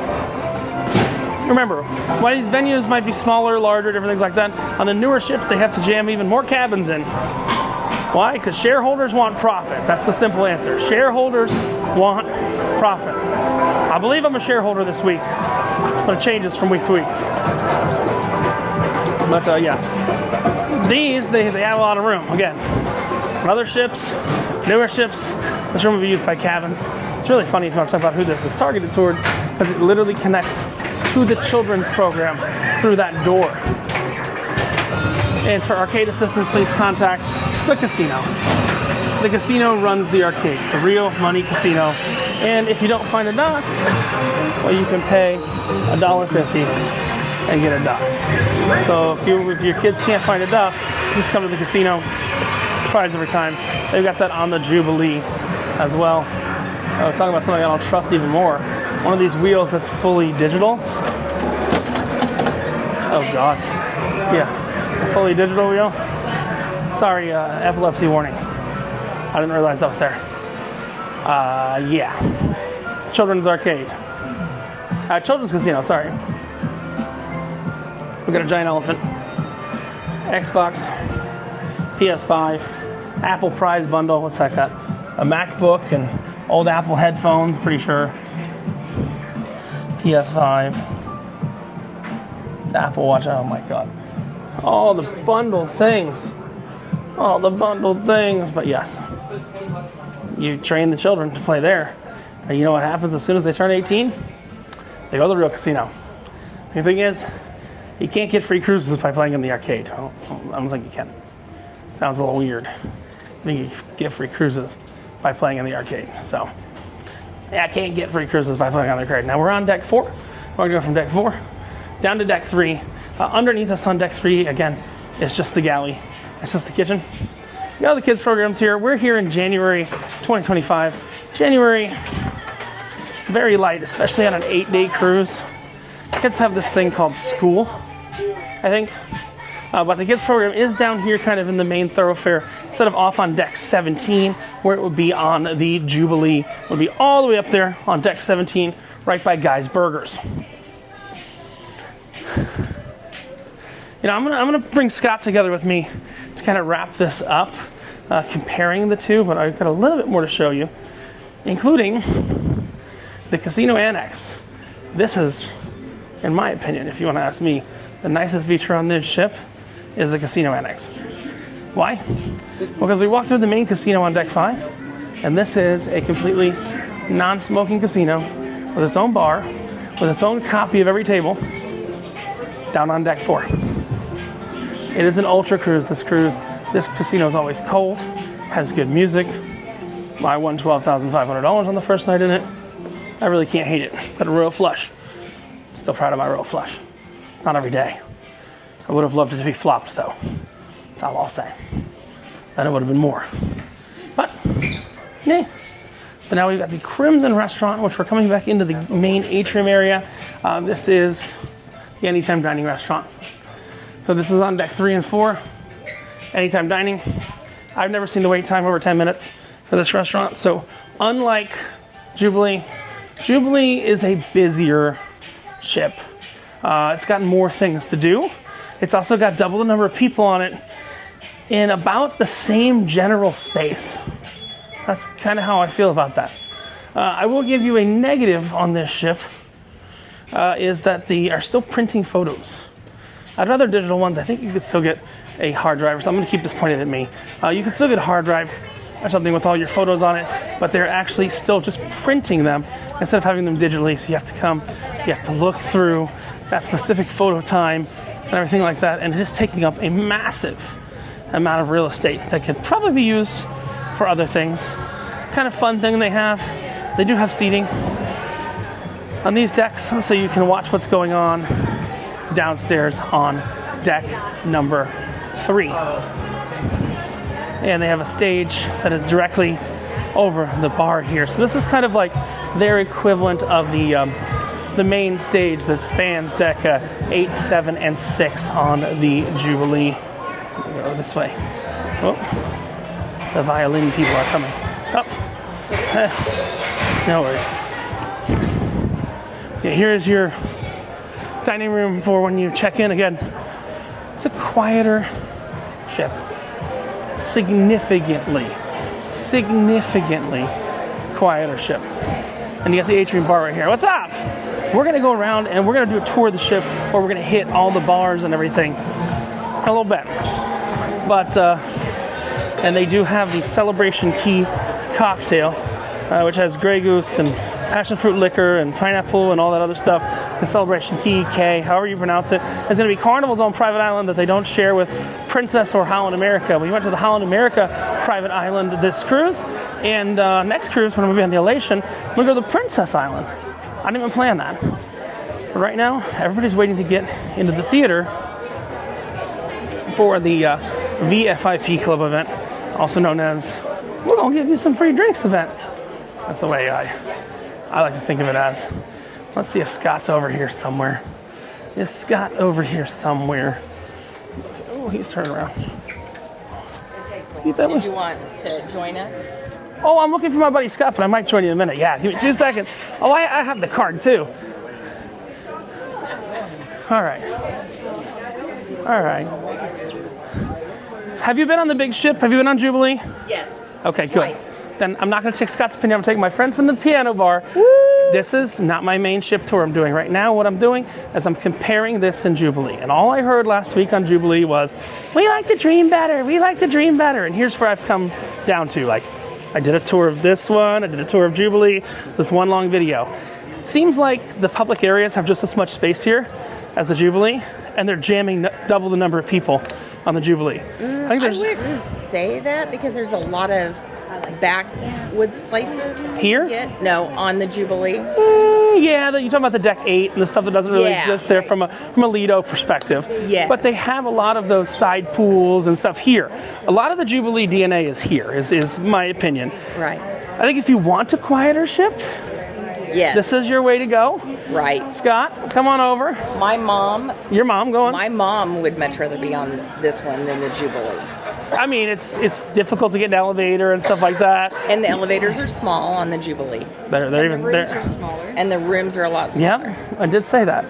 Remember, while these venues might be smaller, larger, different things like that, on the newer ships they have to jam even more cabins in. Why? Because shareholders want profit. That's the simple answer. Shareholders want profit. I believe I'm a shareholder this week, but it changes from week to week. But yeah, these, they have a lot of room. Again, on other ships, newer ships, this room will be used by cabins. It's really funny if you want to talk about who this is targeted towards, because it literally connects to the children's program through that door. And for arcade assistance, please contact the casino. The casino runs the arcade, the real money casino. And if you don't find a dock, well, you can pay $1.50 and get a dock. So if your kids can't find a dock, just come to the casino. Prize every time. They've got that on the Jubilee as well. Talking about something I don't trust even more. One of these wheels that's fully digital. Oh God. Yeah, a fully digital wheel. Sorry, epilepsy warning. I didn't realize that was there. Yeah. Children's arcade. Children's casino, sorry. We got a giant elephant. Xbox. PS5, Apple prize bundle, what's that got? A MacBook and old Apple headphones, pretty sure. PS5, Apple Watch, oh my God. All the bundled things. All the bundled things, but yes. You train the children to play there. And you know what happens as soon as they turn 18? They go to the real casino. The thing is, you can't get free cruises by playing in the arcade. I don't think you can. Sounds a little weird. I think you get free cruises by playing in the arcade. So, yeah, I can't get free cruises by playing on the arcade. Now we're on Deck 4. We're going to go from Deck 4 down to Deck 3. Underneath us on Deck 3, again, it's just the galley. It's just the kitchen. You got the kids' programs here. We're here in January 2025. January, very light, especially on an 8-day cruise. Kids have this thing called school, I think. But the kids program is down here kind of in the main thoroughfare instead of off on Deck 17 where it would be on the Jubilee. It would be all the way up there on Deck 17 right by Guy's Burgers. You know, I'm gonna bring Scott together with me to kind of wrap this up, comparing the two, but I've got a little bit more to show you, including the casino annex. This is, in my opinion, if you want to ask me, the nicest feature on this ship is the casino annex. Why? Because we walked through the main casino on Deck 5, and this is a completely non-smoking casino with its own bar, with its own copy of every table down on deck 4. It is an ultra cruise. This casino is always cold, has good music. I won $12,500 on the first night in it. I really can't hate it. Got a royal flush. Still proud of my royal flush. It's not every day. I would have loved it to be flopped though. That's all I'll say. Then it would have been more. But, yeah. So now we've got the Crimson Restaurant, which we're coming back into the main atrium area. This is the Anytime Dining Restaurant. So this is on deck 3 and 4. Anytime Dining. I've never seen the wait time over 10 minutes for this restaurant. So unlike Jubilee, Jubilee is a busier ship. It's got more things to do. It's also got double the number of people on it in about the same general space. That's kind of how I feel about that. I will give you a negative on this ship, is that they are still printing photos. I'd rather digital ones. I think you could still get a hard drive, so I'm going to keep this pointed at me. You can still get a hard drive or something with all your photos on it, but they're actually still just printing them instead of having them digitally. So you have to come, you have to look through that specific photo time and everything like that, and it is taking up a massive amount of real estate that could probably be used for other things. Kind of fun thing they have, they do have seating on these decks, so you can watch what's going on downstairs on deck number 3. And they have a stage that is directly over the bar here. So this is kind of like their equivalent of the main stage that spans deck 8, 7, and 6 on the Jubilee. Go this way. Oh, the violin people are coming. Oh, no worries. So here's your dining room for when you check in. Again, it's a quieter ship. Significantly quieter ship. And you got the atrium bar right here. What's up? We're gonna go around and we're gonna do a tour of the ship where we're gonna hit all the bars and everything a little bit. But, and they do have the Celebration Key cocktail, which has Grey Goose and passion fruit liquor and pineapple and all that other stuff. The Celebration Key, K, however you pronounce it, is going to be Carnival's own private island that they don't share with Princess or Holland America. We went to the Holland America private island this cruise, and next cruise, when we'll be on the Elation, we'll go to the Princess Island. I didn't even plan that. But right now, everybody's waiting to get into the theater for the VFIP Club event, also known as we're going to give you some free drinks event. That's the way I like to think of it as. Let's see if Scott's over here somewhere. Is Scott over here somewhere? Oh, he's turning around. Did you want to join us? Oh, I'm looking for my buddy Scott, but I might join you in a minute. Yeah, give me 2 seconds. Oh, I have the card too. All right. Have you been on the big ship? Have you been on Jubilee? Yes. Okay, good. Twice. Then I'm not going to take Scott's opinion. I'm taking my friends from the piano bar. Woo! This is not my main ship tour I'm doing right now. What I'm doing is I'm comparing this and Jubilee. And all I heard last week on Jubilee was, we like to dream better. We like to dream better. And here's where I've come down to. Like, I did a tour of this one. I did a tour of Jubilee. It's this one long video. Seems like the public areas have just as much space here as the Jubilee. And they're jamming double the number of people on the Jubilee. I wouldn't say that because there's a lot of backwoods places here? No, on the Jubilee. Yeah, you're talking about the deck 8 and the stuff that doesn't really exist there from a Lido perspective. Yes. But they have a lot of those side pools and stuff here. A lot of the Jubilee DNA is here, is my opinion. Right. I think if you want a quieter ship, yes, this is your way to go. Right. Scott, come on over. Your mom, go on. My mom would much rather be on this one than the Jubilee. I mean, it's difficult to get an elevator and stuff like that. And the elevators are small on the Jubilee. They're the rooms are smaller. And the rooms are a lot smaller. Yeah, I did say that.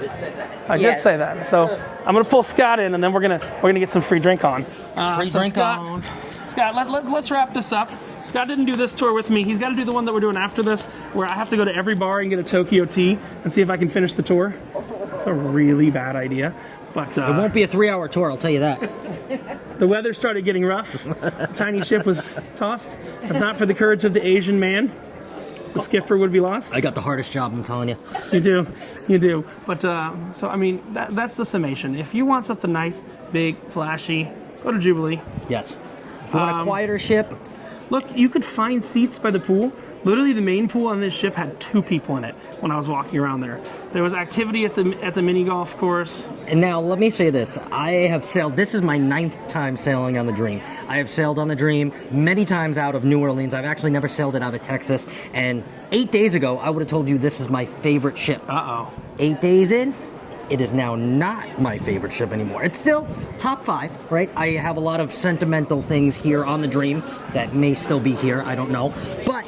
I did say that. So I'm gonna pull Scott in, and then we're gonna get some free drink on. Scott, let's wrap this up. Scott didn't do this tour with me. He's got to do the one that we're doing after this, where I have to go to every bar and get a Tokyo tea and see if I can finish the tour. It's a really bad idea, but it won't be a 3-hour tour, I'll tell you that. The weather started getting rough. The tiny ship was tossed. If not for the courage of the Asian man, the skipper would be lost. I got the hardest job, I'm telling you. You do. But so I mean, that's the summation. If you want something nice, big, flashy, go to Jubilee. Yes. If you want a quieter ship, Look, you could find seats by the pool. Literally, the main pool on this ship had 2 people in it when I was walking around there. There was activity at the mini golf course. and now let me say this. I have sailed, this is my 9th time sailing on the Dream. I have sailed on the Dream many times out of New Orleans. I've actually never sailed it out of Texas. And 8 days ago, I would have told you this is my favorite ship. Uh-oh. 8 days in, it is now not my favorite ship anymore. It's still top 5, right? I have a lot of sentimental things here on the Dream that may still be here, I don't know. But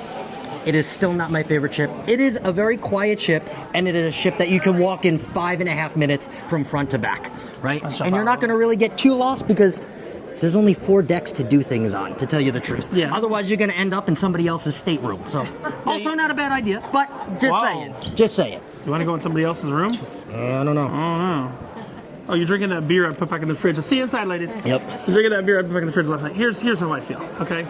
it is still not my favorite ship. It is a very quiet ship, and it is a ship that you can walk in 5.5 minutes from front to back, right? And you're not gonna really get too lost because there's only 4 decks to do things on, to tell you the truth. Yeah. Otherwise, you're gonna end up in somebody else's stateroom. So, also not a bad idea, but just Whoa. saying. Just saying. Do you want to go in somebody else's room? I don't know. Oh, no. Oh, you're drinking that beer I put back in the fridge. I'll see you inside, ladies. Yep. You're drinking that beer I put back in the fridge last night. Here's how I feel, okay?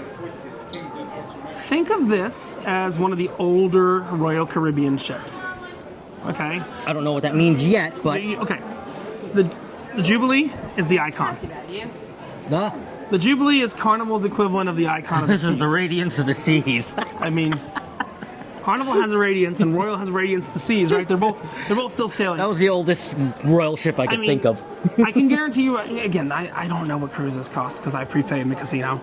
Think of this as one of the older Royal Caribbean ships, okay? I don't know what that means yet, but Okay. The Jubilee is the icon. The Jubilee is Carnival's equivalent of the icon of the this is seas. the radiance of the seas. I mean, Carnival has a radiance and Royal has a radiance of the seas, right? They're both still sailing. That was the oldest royal ship I could think of. I can guarantee you, again, I don't know what cruises cost because I prepaid in the casino.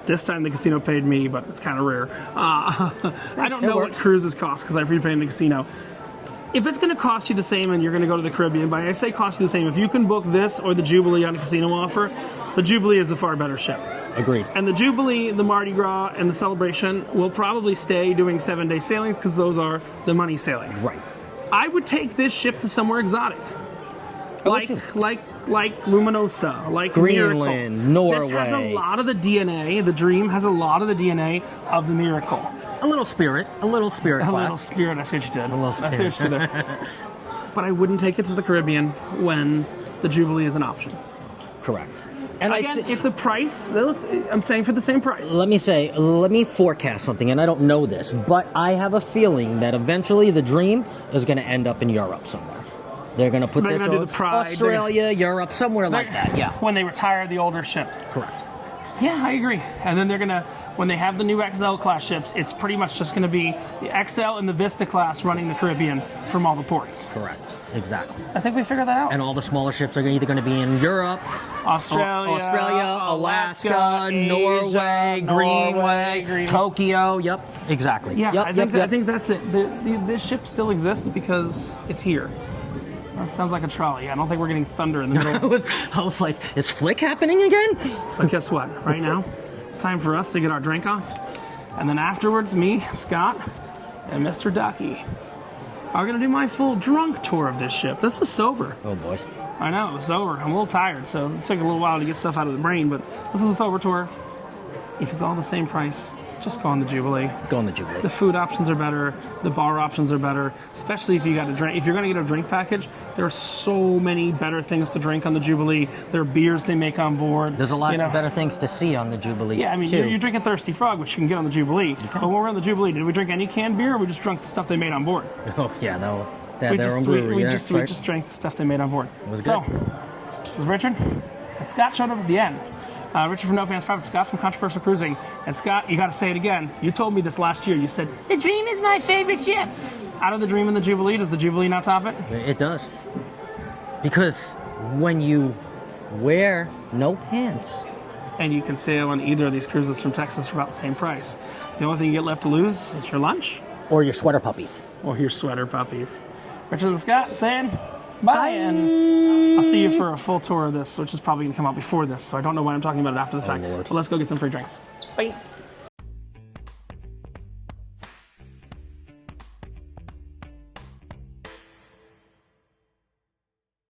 This time the casino paid me, but it's kind of rare. I don't know what cruises cost because I prepaid in the casino. If it's going to cost you the same and you're going to go to the Caribbean, but I say cost you the same, if you can book this or the Jubilee on a casino offer, the Jubilee is a far better ship. Agreed. And the Jubilee, the Mardi Gras, and the Celebration will probably stay doing 7-day sailings because those are the money sailings. Right. I would take this ship to somewhere exotic. Like Luminosa, like Greenland, Miracle. Norway. This has a lot of the DNA. The Dream has a lot of the DNA of the Miracle. A little spirit. A little class. spirit. I see what you did. A little I see what you did. But I wouldn't take it to the Caribbean when the Jubilee is an option. Correct. And Again, if the price, I'm saying for the same price. let me forecast something, and I don't know this, but I have a feeling that eventually the Dream is going to end up in Europe somewhere. They're going to put They're this gonna do on the Pride. Australia, Europe, somewhere like that. Yeah. When they retire the older ships. Correct. Yeah, I agree. And then they're gonna, when they have the new XL class ships, it's pretty much just gonna be the XL and the Vista class running the Caribbean from all the ports. Correct. Exactly. I think we figured that out. And all the smaller ships are either going to be in Europe, Australia, Alaska, Norway, Greenway, Tokyo. Yep. Exactly. Yeah, Yep, I think that's it. This ship still exists because it's here. That sounds like a trolley. I don't think we're getting thunder in the middle. I was like, is Flick happening again? But guess what? Right now, it's time for us to get our drink on. And then afterwards, me, Scott, and Mr. Ducky are going to do my full drunk tour of this ship. This was sober. Oh, boy. I know, it was sober. I'm a little tired, so it took a little while to get stuff out of the brain, but this was a sober tour. If it's all the same price, just go on the Jubilee. Go on the Jubilee. The food options are better. The bar options are better, especially if you got a drink. If you're going to get a drink package, there are so many better things to drink on the Jubilee. There are beers they make on board. There's a lot of better things to see on the Jubilee. Yeah, I mean, too. you're drinking Thirsty Frog, which you can get on the Jubilee. But when we're on the Jubilee, did we drink any canned beer, or we just drank the stuff they made on board? Oh, yeah, no. We Their own brewery. we yeah, just right. drank the stuff they made on board. It was so, good. this is Richard, and Scott showed up at the end. Richard from No Fans Private, Scott from Controversial Cruising. And Scott, you got to say it again. You told me this last year. You said, the Dream is my favorite ship. Out of the Dream and the Jubilee, does the Jubilee not top it? It does. Because when you wear no pants, And you can sail on either of these cruises from Texas for about the same price. The only thing you get left to lose is your lunch or your sweater puppies. or your sweater puppies. Richard and Scott saying bye. And I'll see you for a full tour of this, which is probably going to come out before this, so I don't know why I'm talking about it after the fact. Lord. But let's go get some free drinks. Bye.